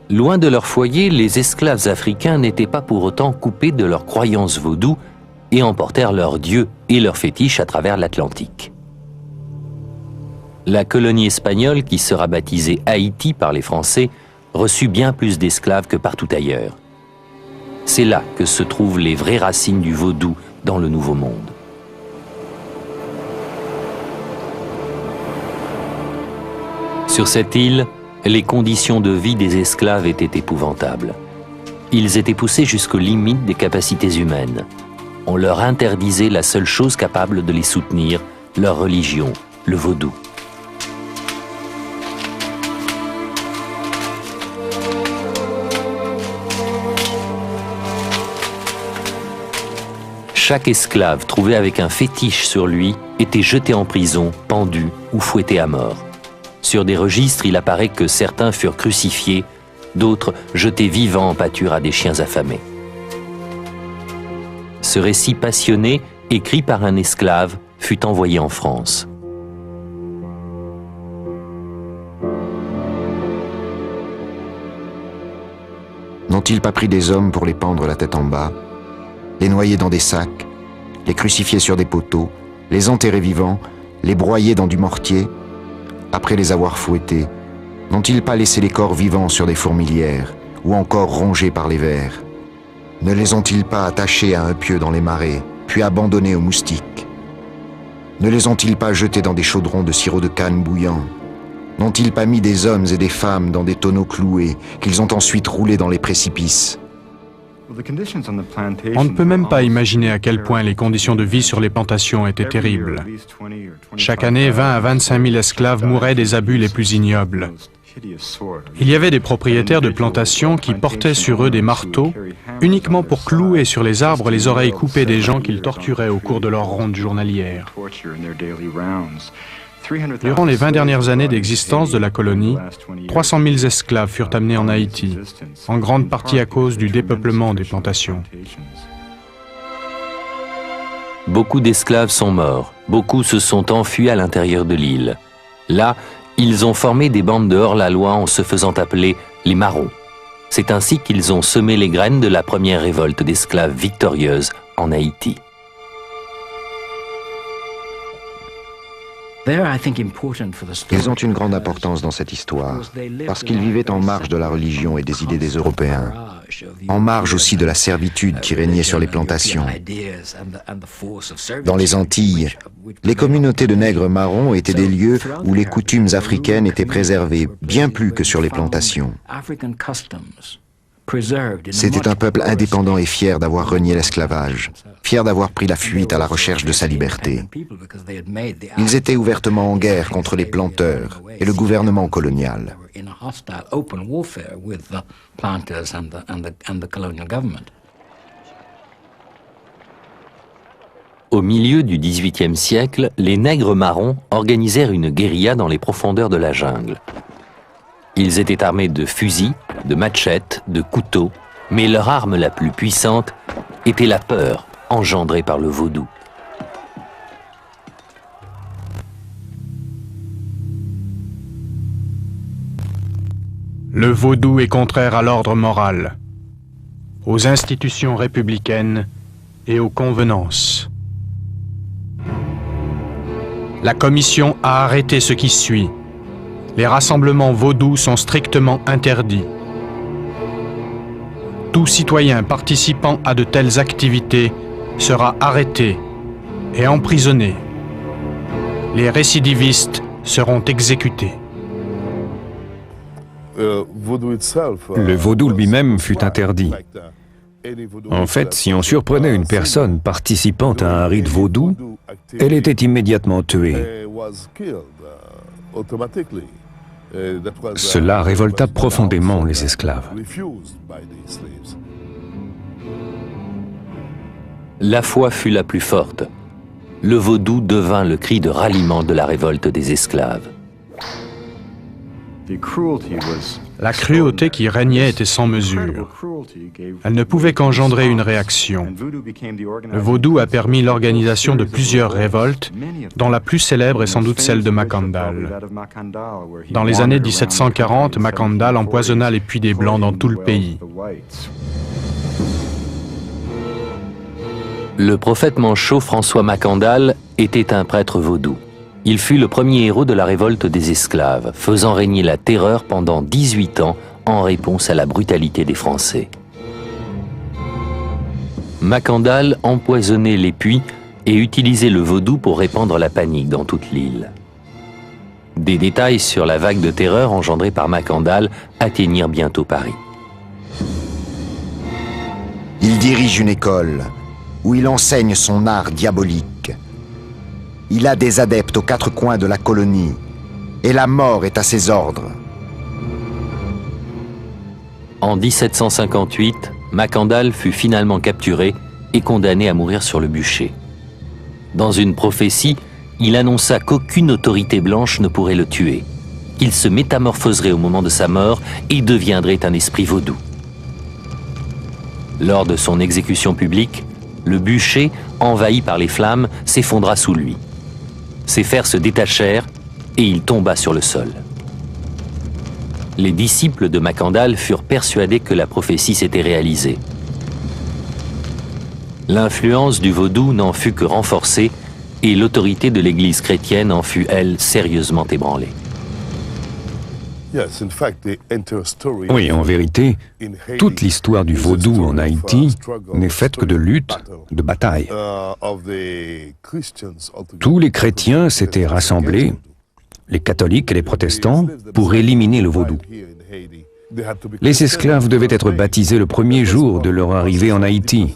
Speaker 1: Loin de leur foyer, les esclaves africains n'étaient pas pour autant coupés de leurs croyances vaudou et emportèrent leurs dieux et leurs fétiches à travers l'Atlantique. La colonie espagnole, qui sera baptisée Haïti par les Français, reçut bien plus d'esclaves que partout ailleurs. C'est là que se trouvent les vraies racines du vaudou dans le Nouveau Monde. Sur cette île, les conditions de vie des esclaves étaient épouvantables. Ils étaient poussés jusqu'aux limites des capacités humaines. On leur interdisait la seule chose capable de les soutenir, leur religion, le vaudou. Chaque esclave trouvé avec un fétiche sur lui était jeté en prison, pendu ou fouetté à mort. Sur des registres, il apparaît que certains furent crucifiés, d'autres jetés vivants en pâture à des chiens affamés. Ce récit passionné, écrit par un esclave, fut envoyé en France.
Speaker 4: N'ont-ils pas pris des hommes pour les pendre la tête en bas, les noyer dans des sacs, les crucifier sur des poteaux, les enterrer vivants, les broyer dans du mortier? Après les avoir fouettés, n'ont-ils pas laissé les corps vivants sur des fourmilières ou encore rongés par les vers? Ne les ont-ils pas attachés à un pieu dans les marais, puis abandonnés aux moustiques? Ne les ont-ils pas jetés dans des chaudrons de sirop de canne bouillant? N'ont-ils pas mis des hommes et des femmes dans des tonneaux cloués qu'ils ont ensuite roulés dans les précipices?
Speaker 5: On ne peut même pas imaginer à quel point les conditions de vie sur les plantations étaient terribles. Chaque année, 20 à 25 000 esclaves mouraient des abus les plus ignobles. Il y avait des propriétaires de plantations qui portaient sur eux des marteaux uniquement pour clouer sur les arbres les oreilles coupées des gens qu'ils torturaient au cours de leurs rondes journalières. Durant les 20 dernières années d'existence de la colonie, 300 000 esclaves furent amenés en Haïti, en grande partie à cause du dépeuplement des plantations.
Speaker 1: Beaucoup d'esclaves sont morts, beaucoup se sont enfuis à l'intérieur de l'île. Là, ils ont formé des bandes de hors-la-loi en se faisant appeler les marrons. C'est ainsi qu'ils ont semé les graines de la première révolte d'esclaves victorieuse en Haïti.
Speaker 4: Ils ont une grande importance dans cette histoire, parce qu'ils vivaient en marge de la religion et des idées des Européens, en marge aussi de la servitude qui régnait sur les plantations. Dans les Antilles, les communautés de nègres marrons étaient des lieux où les coutumes africaines étaient préservées, bien plus que sur les plantations. C'était un peuple indépendant et fier d'avoir renié l'esclavage, fier d'avoir pris la fuite à la recherche de sa liberté. Ils étaient ouvertement en guerre contre les planteurs et le gouvernement colonial.
Speaker 1: Au milieu du XVIIIe siècle, les nègres marrons organisèrent une guérilla dans les profondeurs de la jungle. Ils étaient armés de fusils, de machettes, de couteaux, mais leur arme la plus puissante était la peur engendrée par le vaudou.
Speaker 5: Le vaudou est contraire à l'ordre moral, aux institutions républicaines et aux convenances. La commission a arrêté ce qui suit. Les rassemblements vaudous sont strictement interdits. Tout citoyen participant à de telles activités sera arrêté et emprisonné. Les récidivistes seront exécutés.
Speaker 3: Le vaudou lui-même fut interdit. En fait, si on surprenait une personne participant à un rite vaudou, elle était immédiatement tuée. Cela révolta profondément les esclaves.
Speaker 1: La foi fut la plus forte. Le vaudou devint le cri de ralliement de la révolte des esclaves.
Speaker 5: La cruauté qui régnait était sans mesure. Elle ne pouvait qu'engendrer une réaction. Le vaudou a permis l'organisation de plusieurs révoltes, dont la plus célèbre est sans doute celle de Makandal. Dans les années 1740, Makandal empoisonna les puits des Blancs dans tout le pays.
Speaker 1: Le prophète manchot François Makandal était un prêtre vaudou. Il fut le premier héros de la révolte des esclaves, faisant régner la terreur pendant 18 ans en réponse à la brutalité des Français. Makandal empoisonnait les puits et utilisait le vaudou pour répandre la panique dans toute l'île. Des détails sur la vague de terreur engendrée par Makandal atteignirent bientôt Paris.
Speaker 4: Il dirige une école où il enseigne son art diabolique. Il a des adeptes aux quatre coins de la colonie, et la mort est à ses ordres.
Speaker 1: En 1758, Makandal fut finalement capturé et condamné à mourir sur le bûcher. Dans une prophétie, il annonça qu'aucune autorité blanche ne pourrait le tuer, qu'il se métamorphoserait au moment de sa mort et deviendrait un esprit vaudou. Lors de son exécution publique, le bûcher, envahi par les flammes, s'effondra sous lui. Ses fers se détachèrent et il tomba sur le sol. Les disciples de Makandal furent persuadés que la prophétie s'était réalisée. L'influence du vaudou n'en fut que renforcée et l'autorité de l'Église chrétienne en fut, elle, sérieusement ébranlée.
Speaker 3: Oui, en vérité, toute l'histoire du vaudou en Haïti n'est faite que de luttes, de batailles. Tous les chrétiens s'étaient rassemblés, les catholiques et les protestants, pour éliminer le vaudou. Les esclaves devaient être baptisés le premier jour de leur arrivée en Haïti.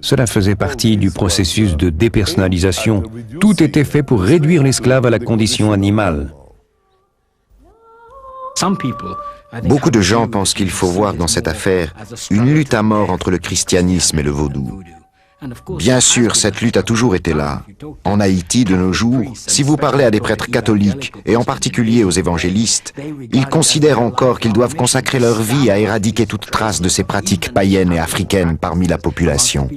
Speaker 3: Cela faisait partie du processus de dépersonnalisation. Tout était fait pour réduire l'esclave à la condition animale.
Speaker 4: Beaucoup de gens pensent qu'il faut voir dans cette affaire une lutte à mort entre le christianisme et le vaudou. Bien sûr, cette lutte a toujours été là. En Haïti, de nos jours, si vous parlez à des prêtres catholiques, et en particulier aux évangélistes, ils considèrent encore qu'ils doivent consacrer leur vie à éradiquer toute trace de ces pratiques païennes et africaines parmi la population.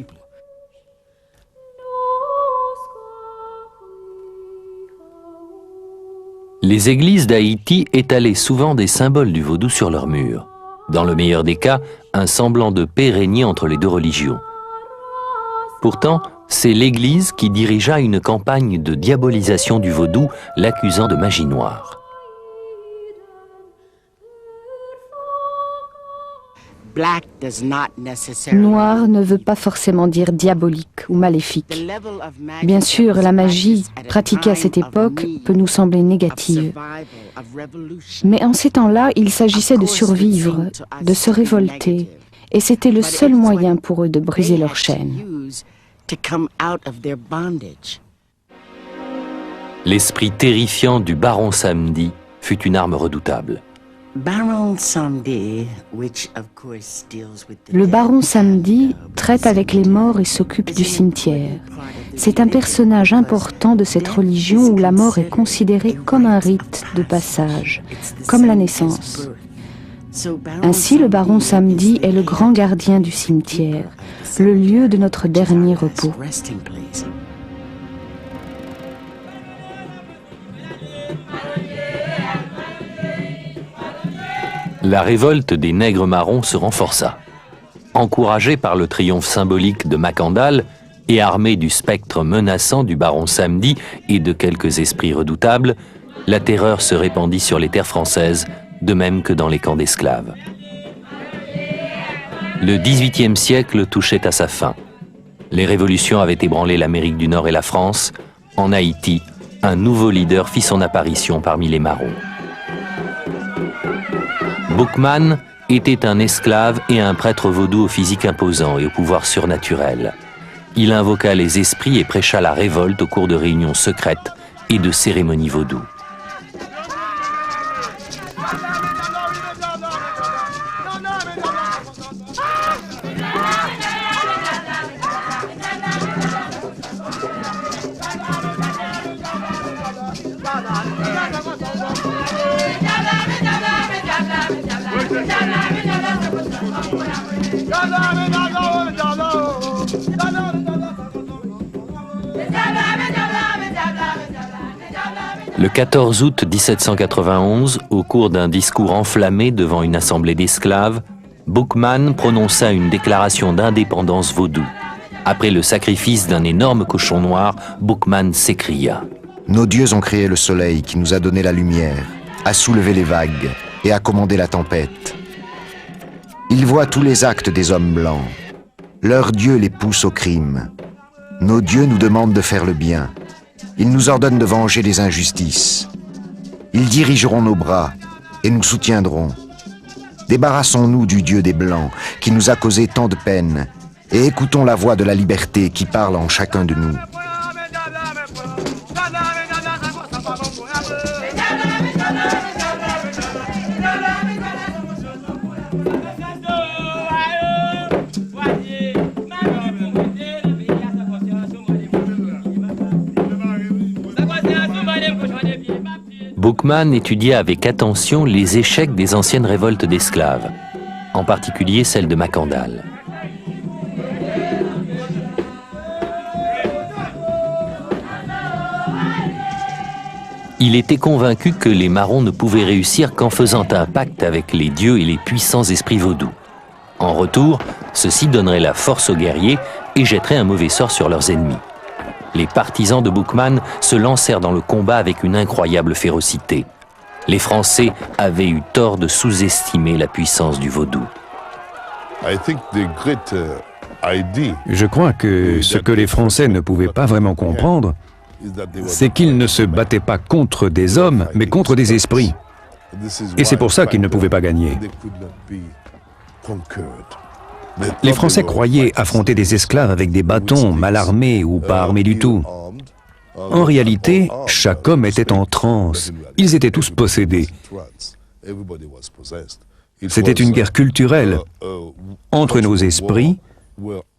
Speaker 1: Les églises d'Haïti étalaient souvent des symboles du vaudou sur leurs murs. Dans le meilleur des cas, un semblant de paix régnait entre les deux religions. Pourtant, c'est l'Église qui dirigea une campagne de diabolisation du vaudou, l'accusant de magie noire.
Speaker 2: Noir ne veut pas forcément dire diabolique ou maléfique. Bien sûr, la magie pratiquée à cette époque peut nous sembler négative. Mais en ces temps-là, il s'agissait de survivre, de se révolter, et c'était le seul moyen pour eux de briser leurs chaînes.
Speaker 1: L'esprit terrifiant du baron Samedi fut une arme redoutable.
Speaker 2: Le baron Samedi traite avec les morts et s'occupe du cimetière. C'est un personnage important de cette religion où la mort est considérée comme un rite de passage, comme la naissance. Ainsi, le baron Samedi est le grand gardien du cimetière, le lieu de notre dernier repos.
Speaker 1: La révolte des nègres marrons se renforça. Encouragés par le triomphe symbolique de Makandal et armés du spectre menaçant du baron Samedi et de quelques esprits redoutables, la terreur se répandit sur les terres françaises, de même que dans les camps d'esclaves. Le XVIIIe siècle touchait à sa fin. Les révolutions avaient ébranlé l'Amérique du Nord et la France. En Haïti, un nouveau leader fit son apparition parmi les marrons. Boukman était un esclave et un prêtre vaudou au physique imposant et au pouvoir surnaturel. Il invoqua les esprits et prêcha la révolte au cours de réunions secrètes et de cérémonies vaudou. Le 14 août 1791, au cours d'un discours enflammé devant une assemblée d'esclaves, Boukman prononça une déclaration d'indépendance vaudou. Après le sacrifice d'un énorme cochon noir, Boukman s'écria «
Speaker 4: Nos dieux ont créé le soleil qui nous a donné la lumière, a soulevé les vagues et a commandé la tempête. Ils voient tous les actes des hommes blancs. Leurs dieux les poussent au crime. Nos dieux nous demandent de faire le bien. Ils nous ordonnent de venger les injustices. Ils dirigeront nos bras et nous soutiendront. Débarrassons-nous du Dieu des Blancs qui nous a causé tant de peine et écoutons la voix de la liberté qui parle en chacun de nous. »
Speaker 1: Boukman étudia avec attention les échecs des anciennes révoltes d'esclaves, en particulier celle de Macandal. Il était convaincu que les Marrons ne pouvaient réussir qu'en faisant un pacte avec les dieux et les puissants esprits vaudous. En retour, ceux-ci donneraient la force aux guerriers et jetteraient un mauvais sort sur leurs ennemis. Les partisans de Boukman se lancèrent dans le combat avec une incroyable férocité. Les Français avaient eu tort de sous-estimer la puissance du vaudou.
Speaker 3: Je crois que ce que les Français ne pouvaient pas vraiment comprendre, c'est qu'ils ne se battaient pas contre des hommes, mais contre des esprits. Et c'est pour ça qu'ils ne pouvaient pas gagner. Les Français croyaient affronter des esclaves avec des bâtons, mal armés ou pas armés du tout. En réalité, chaque homme était en transe. Ils étaient tous possédés. C'était une guerre culturelle entre nos esprits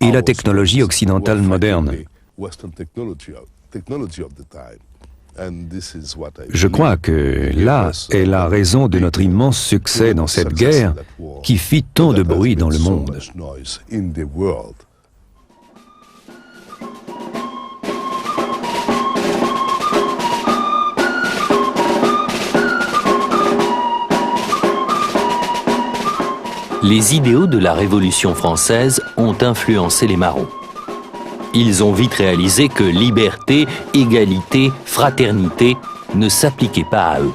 Speaker 3: et la technologie occidentale moderne. Je crois que là est la raison de notre immense succès dans cette guerre qui fit tant de bruit dans le monde.
Speaker 1: Les idéaux de la Révolution française ont influencé les Marrons. Ils ont vite réalisé que liberté, égalité, fraternité ne s'appliquaient pas à eux.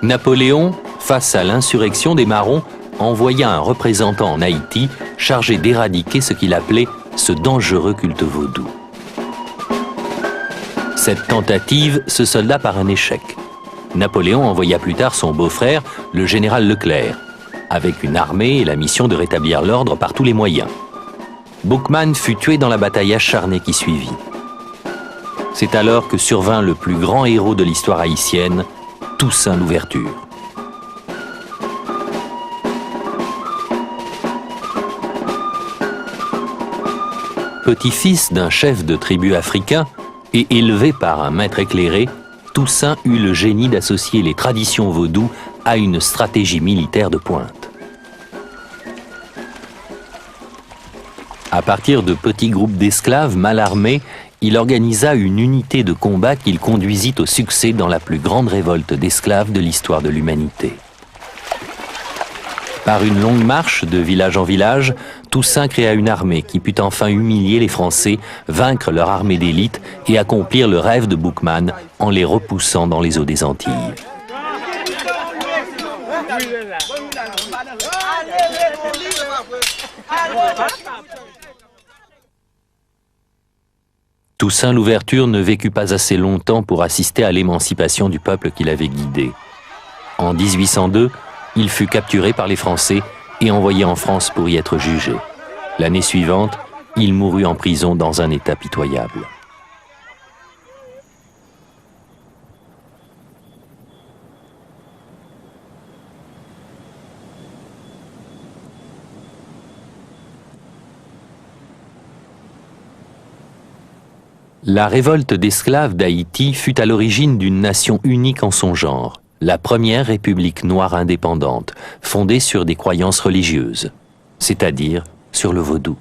Speaker 1: Napoléon, face à l'insurrection des Marrons, envoya un représentant en Haïti chargé d'éradiquer ce qu'il appelait ce dangereux culte vaudou. Cette tentative se solda par un échec. Napoléon envoya plus tard son beau-frère, le général Leclerc, avec une armée et la mission de rétablir l'ordre par tous les moyens. Boukman fut tué dans la bataille acharnée qui suivit. C'est alors que survint le plus grand héros de l'histoire haïtienne, Toussaint Louverture. Petit-fils d'un chef de tribu africain et élevé par un maître éclairé, Toussaint eut le génie d'associer les traditions vaudou à une stratégie militaire de pointe. À partir de petits groupes d'esclaves mal armés, il organisa une unité de combat qu'il conduisit au succès dans la plus grande révolte d'esclaves de l'histoire de l'humanité. Par une longue marche de village en village, Toussaint créa une armée qui put enfin humilier les Français, vaincre leur armée d'élite et accomplir le rêve de Boukman en les repoussant dans les eaux des Antilles. Toussaint Louverture ne vécut pas assez longtemps pour assister à l'émancipation du peuple qu'il avait guidé. En 1802, il fut capturé par les Français et envoyé en France pour y être jugé. L'année suivante, il mourut en prison dans un état pitoyable. La révolte d'esclaves d'Haïti fut à l'origine d'une nation unique en son genre, la première république noire indépendante, fondée sur des croyances religieuses, c'est-à-dire sur le vaudou.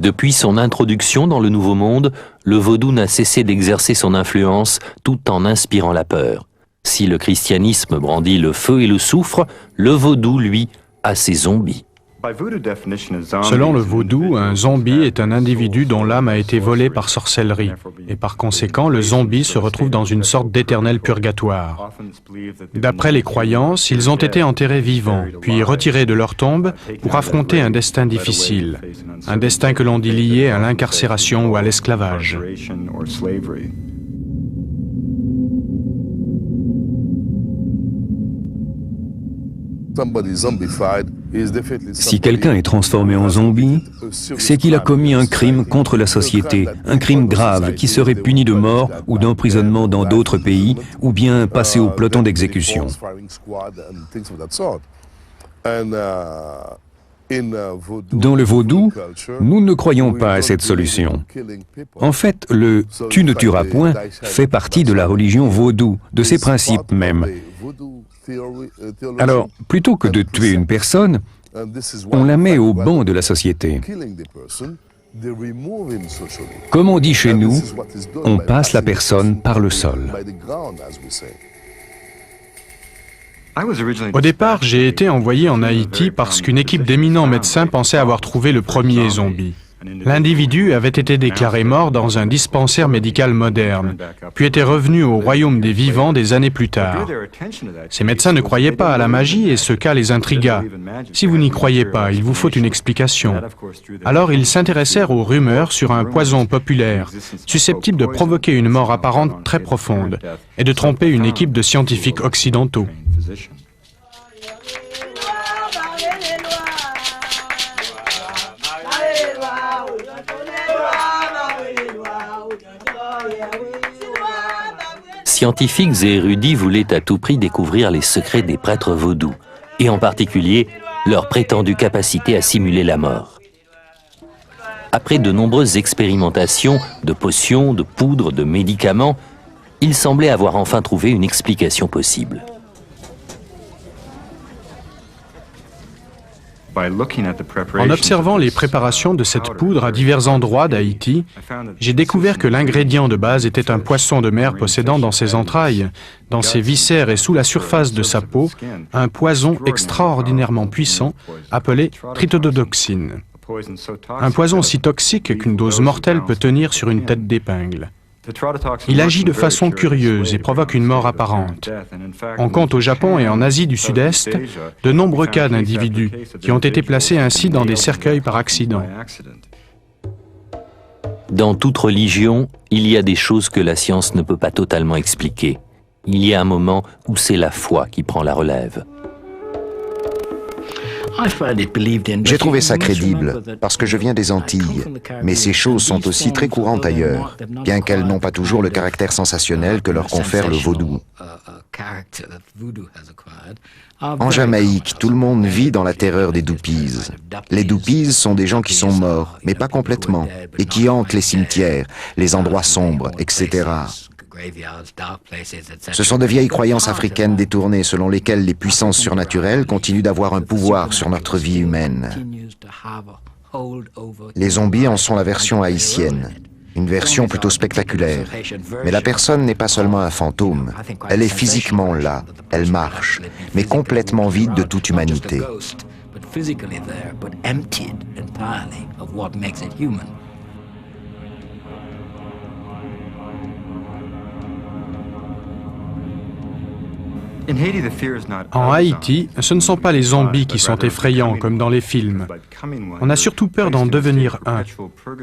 Speaker 1: Depuis son introduction dans le Nouveau Monde, le vaudou n'a cessé d'exercer son influence tout en inspirant la peur. Si le christianisme brandit le feu et le soufre, le vaudou, lui, a ses zombies.
Speaker 5: Selon le vaudou, un zombie est un individu dont l'âme a été volée par sorcellerie, et par conséquent, le zombie se retrouve dans une sorte d'éternel purgatoire. D'après les croyances, ils ont été enterrés vivants, puis retirés de leur tombe pour affronter un destin difficile, un destin que l'on dit lié à l'incarcération ou à l'esclavage.
Speaker 3: Si quelqu'un est transformé en zombie, c'est qu'il a commis un crime contre la société, un crime grave qui serait puni de mort ou d'emprisonnement dans d'autres pays, ou bien passé au peloton d'exécution. Dans le vaudou, nous ne croyons pas à cette solution. En fait, le « tu ne tueras point » fait partie de la religion vaudou, de ses principes même. Alors, plutôt que de tuer une personne, on la met au banc de la société. Comme on dit chez nous, on passe la personne par le sol.
Speaker 5: Au départ, j'ai été envoyé en Haïti parce qu'une équipe d'éminents médecins pensait avoir trouvé le premier zombie. L'individu avait été déclaré mort dans un dispensaire médical moderne, puis était revenu au royaume des vivants des années plus tard. Ces médecins ne croyaient pas à la magie et ce cas les intrigua. Si vous n'y croyez pas, il vous faut une explication. Alors ils s'intéressèrent aux rumeurs sur un poison populaire, susceptible de provoquer une mort apparente très profonde et de tromper une équipe de scientifiques occidentaux.
Speaker 1: Scientifiques et érudits voulaient à tout prix découvrir les secrets des prêtres vaudous, et en particulier leur prétendue capacité à simuler la mort. Après de nombreuses expérimentations de potions, de poudres, de médicaments, il semblait avoir enfin trouvé une explication possible.
Speaker 5: En observant les préparations de cette poudre à divers endroits d'Haïti, j'ai découvert que l'ingrédient de base était un poisson de mer possédant dans ses entrailles, dans ses viscères et sous la surface de sa peau, un poison extraordinairement puissant appelé tritododoxine. Un poison si toxique qu'une dose mortelle peut tenir sur une tête d'épingle. Il agit de façon curieuse et provoque une mort apparente. On compte au Japon et en Asie du Sud-Est de nombreux cas d'individus qui ont été placés ainsi dans des cercueils par accident.
Speaker 1: Dans toute religion, il y a des choses que la science ne peut pas totalement expliquer. Il y a un moment où c'est la foi qui prend la relève.
Speaker 4: J'ai trouvé ça crédible, parce que je viens des Antilles, mais ces choses sont aussi très courantes ailleurs, bien qu'elles n'ont pas toujours le caractère sensationnel que leur confère le vaudou. En Jamaïque, tout le monde vit dans la terreur des Dupis. Les Dupis sont des gens qui sont morts, mais pas complètement, et qui hantent les cimetières, les endroits sombres, etc. Ce sont de vieilles croyances africaines détournées selon lesquelles les puissances surnaturelles continuent d'avoir un pouvoir sur notre vie humaine. Les zombies en sont la version haïtienne, une version plutôt spectaculaire. Mais la personne n'est pas seulement un fantôme, elle est physiquement là, elle marche, mais complètement vide de toute humanité.
Speaker 5: En Haïti, ce ne sont pas les zombies qui sont effrayants comme dans les films. On a surtout peur d'en devenir un.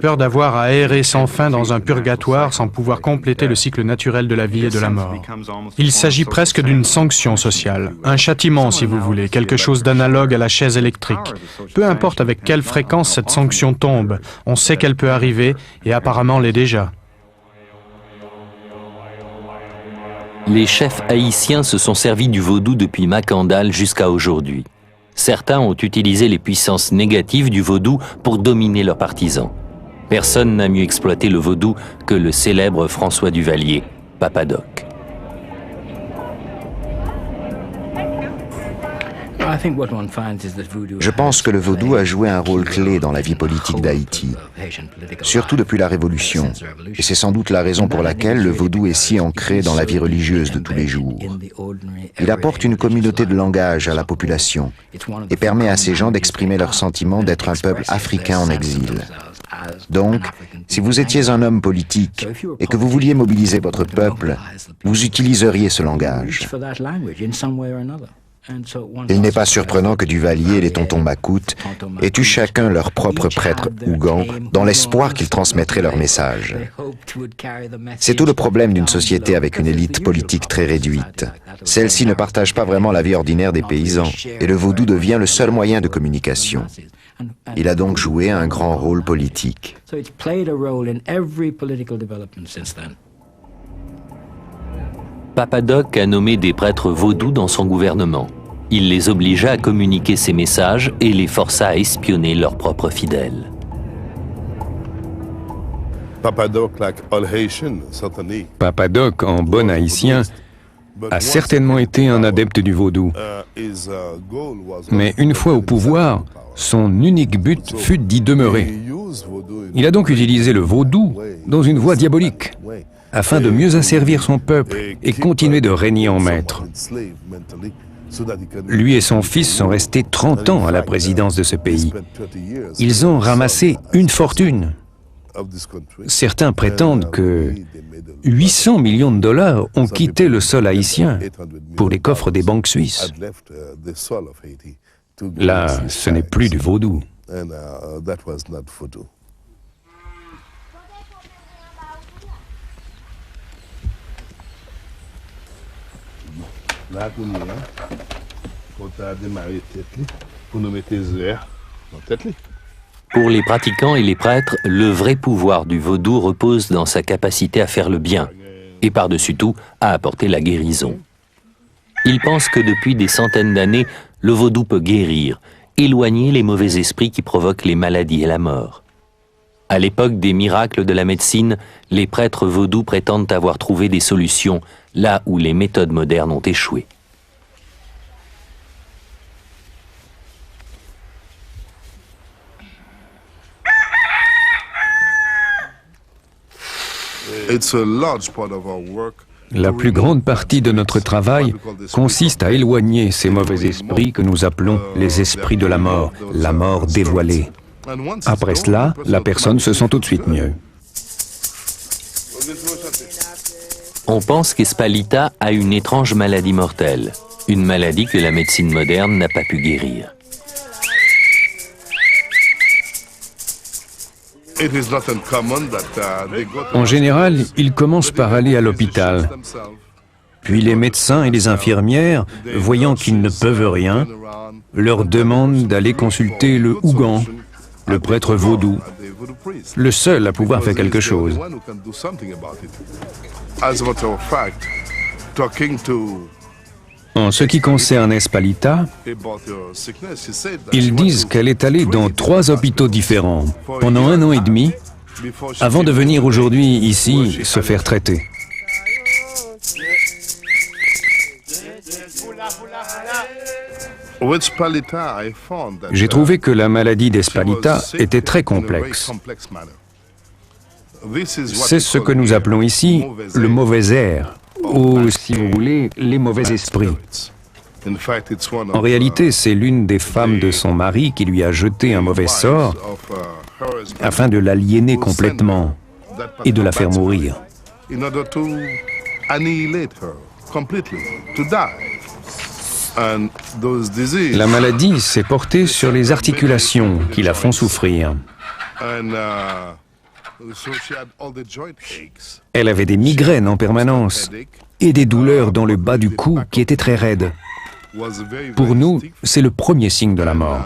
Speaker 5: Peur d'avoir à errer sans fin dans un purgatoire sans pouvoir compléter le cycle naturel de la vie et de la mort. Il s'agit presque d'une sanction sociale, un châtiment si vous voulez, quelque chose d'analogue à la chaise électrique. Peu importe avec quelle fréquence cette sanction tombe, on sait qu'elle peut arriver et apparemment l'est déjà.
Speaker 1: Les chefs haïtiens se sont servis du vaudou depuis Macandal jusqu'à aujourd'hui. Certains ont utilisé les puissances négatives du vaudou pour dominer leurs partisans. Personne n'a mieux exploité le vaudou que le célèbre François Duvalier, Papa Doc.
Speaker 4: Je pense que le vaudou a joué un rôle clé dans la vie politique d'Haïti, surtout depuis la Révolution. Et c'est sans doute la raison pour laquelle le vaudou est si ancré dans la vie religieuse de tous les jours. Il apporte une communauté de langage à la population et permet à ces gens d'exprimer leur sentiment d'être un peuple africain en exil. Donc, si vous étiez un homme politique et que vous vouliez mobiliser votre peuple, vous utiliseriez ce langage. Il n'est pas surprenant que Duvalier et les tontons Macoute aient eu chacun leur propre prêtre Ougan dans l'espoir qu'ils transmettraient leur message. C'est tout le problème d'une société avec une élite politique très réduite. Celle-ci ne partage pas vraiment la vie ordinaire des paysans et le vaudou devient le seul moyen de communication. Il a donc joué un grand rôle politique.
Speaker 1: Papa Doc a nommé des prêtres vaudous dans son gouvernement. Il les obligea à communiquer ses messages et les força à espionner leurs propres fidèles.
Speaker 6: Papa Doc, like all Haitian, certainly.
Speaker 3: Papa Doc, en bon haïtien, a certainement été un adepte du vaudou. Mais une fois au pouvoir, son unique but fut d'y demeurer. Il a donc utilisé le vaudou dans une voie diabolique, afin de mieux asservir son peuple et continuer de régner en maître. Lui et son fils sont restés 30 ans à la présidence de ce pays. Ils ont ramassé une fortune. Certains prétendent que 800 millions de dollars ont quitté le sol haïtien pour les coffres des banques suisses. Là, ce n'est plus du vaudou.
Speaker 6: Là, quand tu as démarré tête, pour nous mettre tes heures dans tête.
Speaker 1: Pour les pratiquants et les prêtres, le vrai pouvoir du vaudou repose dans sa capacité à faire le bien et par-dessus tout à apporter la guérison. Ils pensent que depuis des centaines d'années, le vaudou peut guérir, éloigner les mauvais esprits qui provoquent les maladies et la mort. À l'époque des miracles de la médecine, les prêtres vaudous prétendent avoir trouvé des solutions là où les méthodes modernes ont échoué.
Speaker 3: La plus grande partie de notre travail consiste à éloigner ces mauvais esprits que nous appelons les esprits de la mort dévoilée. Après cela, la personne se sent tout de suite mieux.
Speaker 1: On pense qu'Espalita a une étrange maladie mortelle, une maladie que la médecine moderne n'a pas pu guérir.
Speaker 3: En général, ils commencent par aller à l'hôpital. Puis les médecins et les infirmières, voyant qu'ils ne peuvent rien, leur demandent d'aller consulter le Ougan, le prêtre vaudou, le seul à pouvoir faire quelque chose. En ce qui concerne Espalita, ils disent qu'elle est allée dans 3 hôpitaux différents pendant 1 an et demi avant de venir aujourd'hui ici se faire traiter. J'ai trouvé que la maladie d'Espalita était très complexe. C'est ce que nous appelons ici le mauvais air, ou, si vous voulez, les mauvais esprits. En réalité, c'est l'une des femmes de son mari qui lui a jeté un mauvais sort afin de l'aliéner complètement et de la faire mourir. La maladie s'est portée sur les articulations qui la font souffrir. Elle avait des migraines en permanence et des douleurs dans le bas du cou qui étaient très raides. Pour nous, c'est le premier signe de la mort.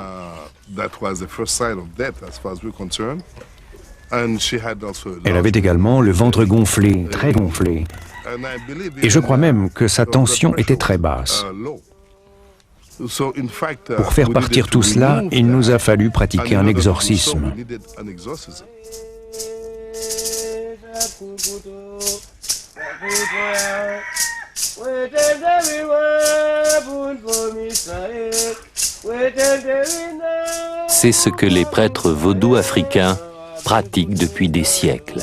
Speaker 3: Elle avait également le ventre gonflé, très gonflé. Et je crois même que sa tension était très basse. Pour faire partir tout cela, il nous a fallu pratiquer un exorcisme.
Speaker 1: C'est ce que les prêtres vaudous africains pratiquent depuis des siècles.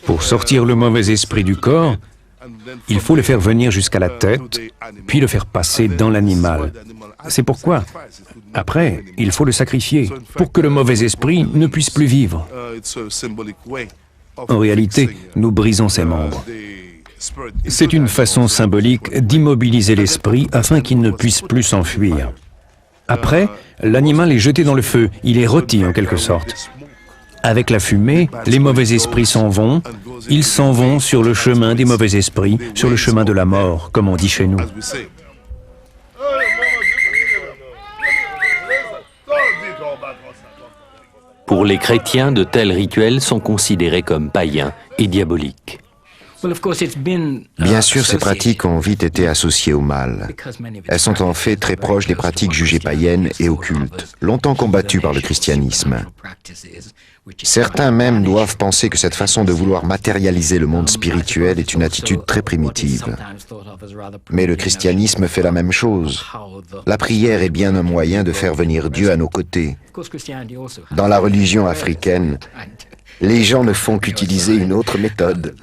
Speaker 3: Pour sortir le mauvais esprit du corps, il faut le faire venir jusqu'à la tête, puis le faire passer dans l'animal. C'est pourquoi, après, il faut le sacrifier pour que le mauvais esprit ne puisse plus vivre. En réalité, nous brisons ses membres. C'est une façon symbolique d'immobiliser l'esprit afin qu'il ne puisse plus s'enfuir. Après, l'animal est jeté dans le feu, il est rôti en quelque sorte. Avec la fumée, les mauvais esprits s'en vont, ils s'en vont sur le chemin des mauvais esprits, sur le chemin de la mort, comme on dit chez nous.
Speaker 1: Pour les chrétiens, de tels rituels sont considérés comme païens et diaboliques.
Speaker 4: Bien sûr, ces pratiques ont vite été associées au mal. Elles sont en fait très proches des pratiques jugées païennes et occultes, longtemps combattues par le christianisme. Certains même doivent penser que cette façon de vouloir matérialiser le monde spirituel est une attitude très primitive. Mais le christianisme fait la même chose. La prière est bien un moyen de faire venir Dieu à nos côtés. Dans la religion africaine, les gens ne font qu'utiliser une autre méthode.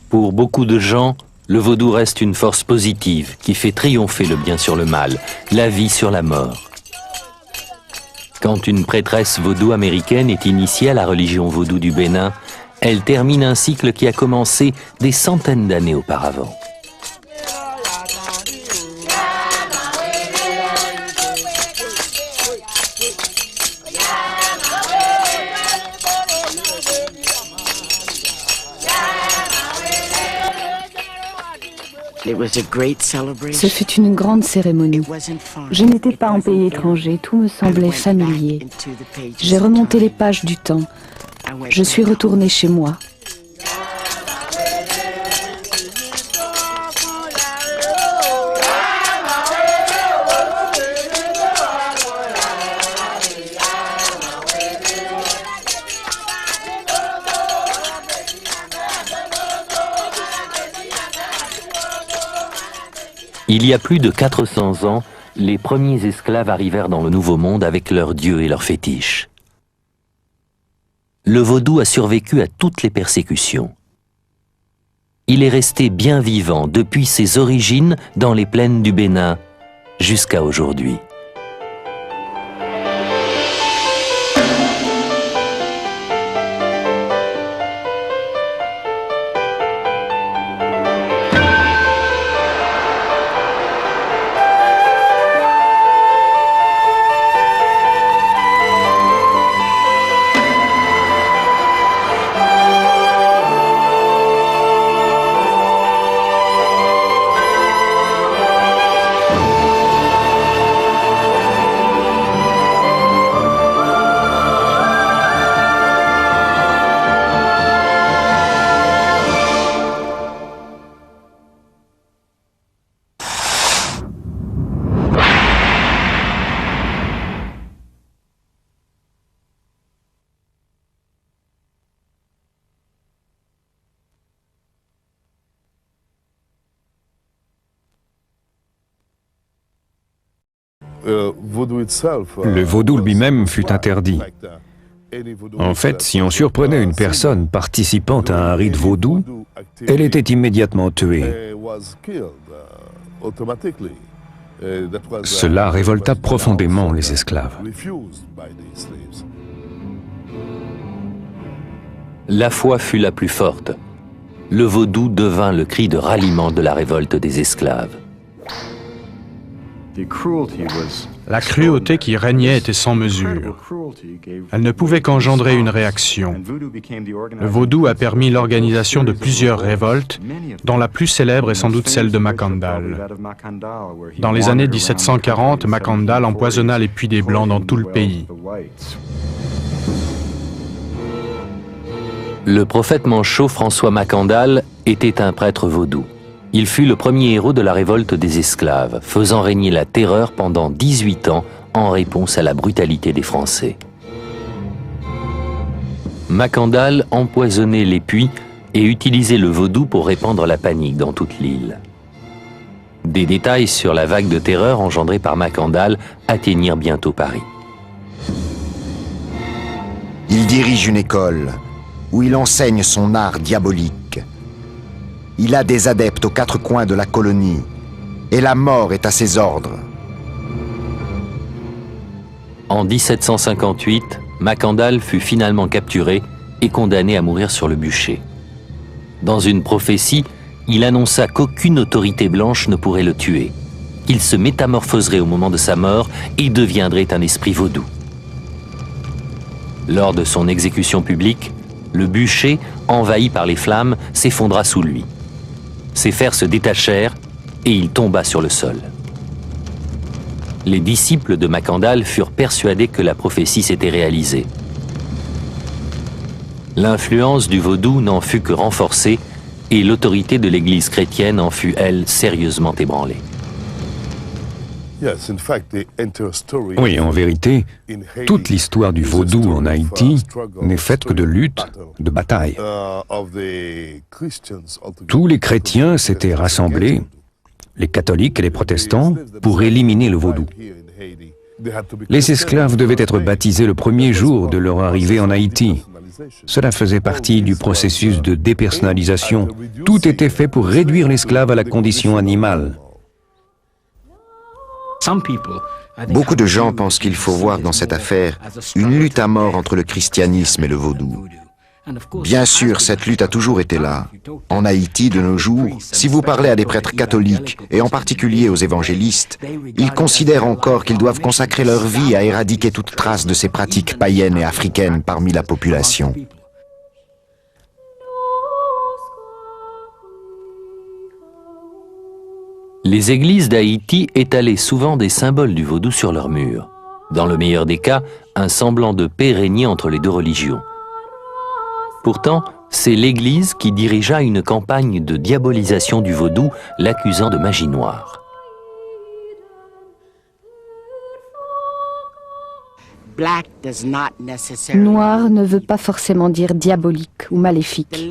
Speaker 1: Pour beaucoup de gens, le vaudou reste une force positive qui fait triompher le bien sur le mal, la vie sur la mort. Quand une prêtresse vaudou américaine est initiée à la religion vaudou du Bénin, elle termine un cycle qui a commencé des centaines d'années auparavant.
Speaker 2: Ce fut une grande cérémonie. Je n'étais pas en pays étranger, tout me semblait familier. J'ai remonté les pages du temps. Je suis retournée chez moi.
Speaker 1: Il y a plus de 400 ans, les premiers esclaves arrivèrent dans le Nouveau Monde avec leurs dieux et leurs fétiches. Le vaudou a survécu à toutes les persécutions. Il est resté bien vivant depuis ses origines dans les plaines du Bénin jusqu'à aujourd'hui.
Speaker 3: Le vaudou lui-même fut interdit. En fait, si on surprenait une personne participant à un rite vaudou, elle était immédiatement tuée. Cela révolta profondément les esclaves.
Speaker 1: La foi fut la plus forte. Le vaudou devint le cri de ralliement de la révolte des esclaves.
Speaker 5: La cruauté qui régnait était sans mesure. Elle ne pouvait qu'engendrer une réaction. Le vaudou a permis l'organisation de plusieurs révoltes, dont la plus célèbre est sans doute celle de Makandal. Dans les années 1740, Makandal empoisonna les puits des Blancs dans tout le pays.
Speaker 1: Le prophète manchot François Makandal était un prêtre vaudou. Il fut le premier héros de la révolte des esclaves, faisant régner la terreur pendant 18 ans en réponse à la brutalité des Français. Makandal empoisonnait les puits et utilisait le vaudou pour répandre la panique dans toute l'île. Des détails sur la vague de terreur engendrée par Makandal atteignirent bientôt Paris.
Speaker 4: Il dirige une école où il enseigne son art diabolique. Il a des adeptes aux quatre coins de la colonie, et la mort est à ses ordres.
Speaker 1: En 1758, Makandal fut finalement capturé et condamné à mourir sur le bûcher. Dans une prophétie, il annonça qu'aucune autorité blanche ne pourrait le tuer, qu'il se métamorphoserait au moment de sa mort et deviendrait un esprit vaudou. Lors de son exécution publique, le bûcher, envahi par les flammes, s'effondra sous lui. Ses fers se détachèrent et il tomba sur le sol. Les disciples de Makandal furent persuadés que la prophétie s'était réalisée. L'influence du vaudou n'en fut que renforcée et l'autorité de l'Église chrétienne en fut, elle, sérieusement ébranlée.
Speaker 3: Oui, en vérité, toute l'histoire du vaudou en Haïti n'est faite que de luttes, de batailles. Tous les chrétiens s'étaient rassemblés, les catholiques et les protestants, pour éliminer le vaudou. Les esclaves devaient être baptisés le premier jour de leur arrivée en Haïti. Cela faisait partie du processus de dépersonnalisation. Tout était fait pour réduire l'esclave à la condition animale.
Speaker 4: Beaucoup de gens pensent qu'il faut voir dans cette affaire une lutte à mort entre le christianisme et le vaudou. Bien sûr, cette lutte a toujours été là. En Haïti, de nos jours, si vous parlez à des prêtres catholiques, et en particulier aux évangélistes, ils considèrent encore qu'ils doivent consacrer leur vie à éradiquer toute trace de ces pratiques païennes et africaines parmi la population.
Speaker 1: Les églises d'Haïti étalaient souvent des symboles du vaudou sur leurs murs. Dans le meilleur des cas, un semblant de paix régnait entre les deux religions. Pourtant, c'est l'Église qui dirigea une campagne de diabolisation du vaudou, l'accusant de magie noire.
Speaker 2: Noir ne veut pas forcément dire diabolique ou maléfique.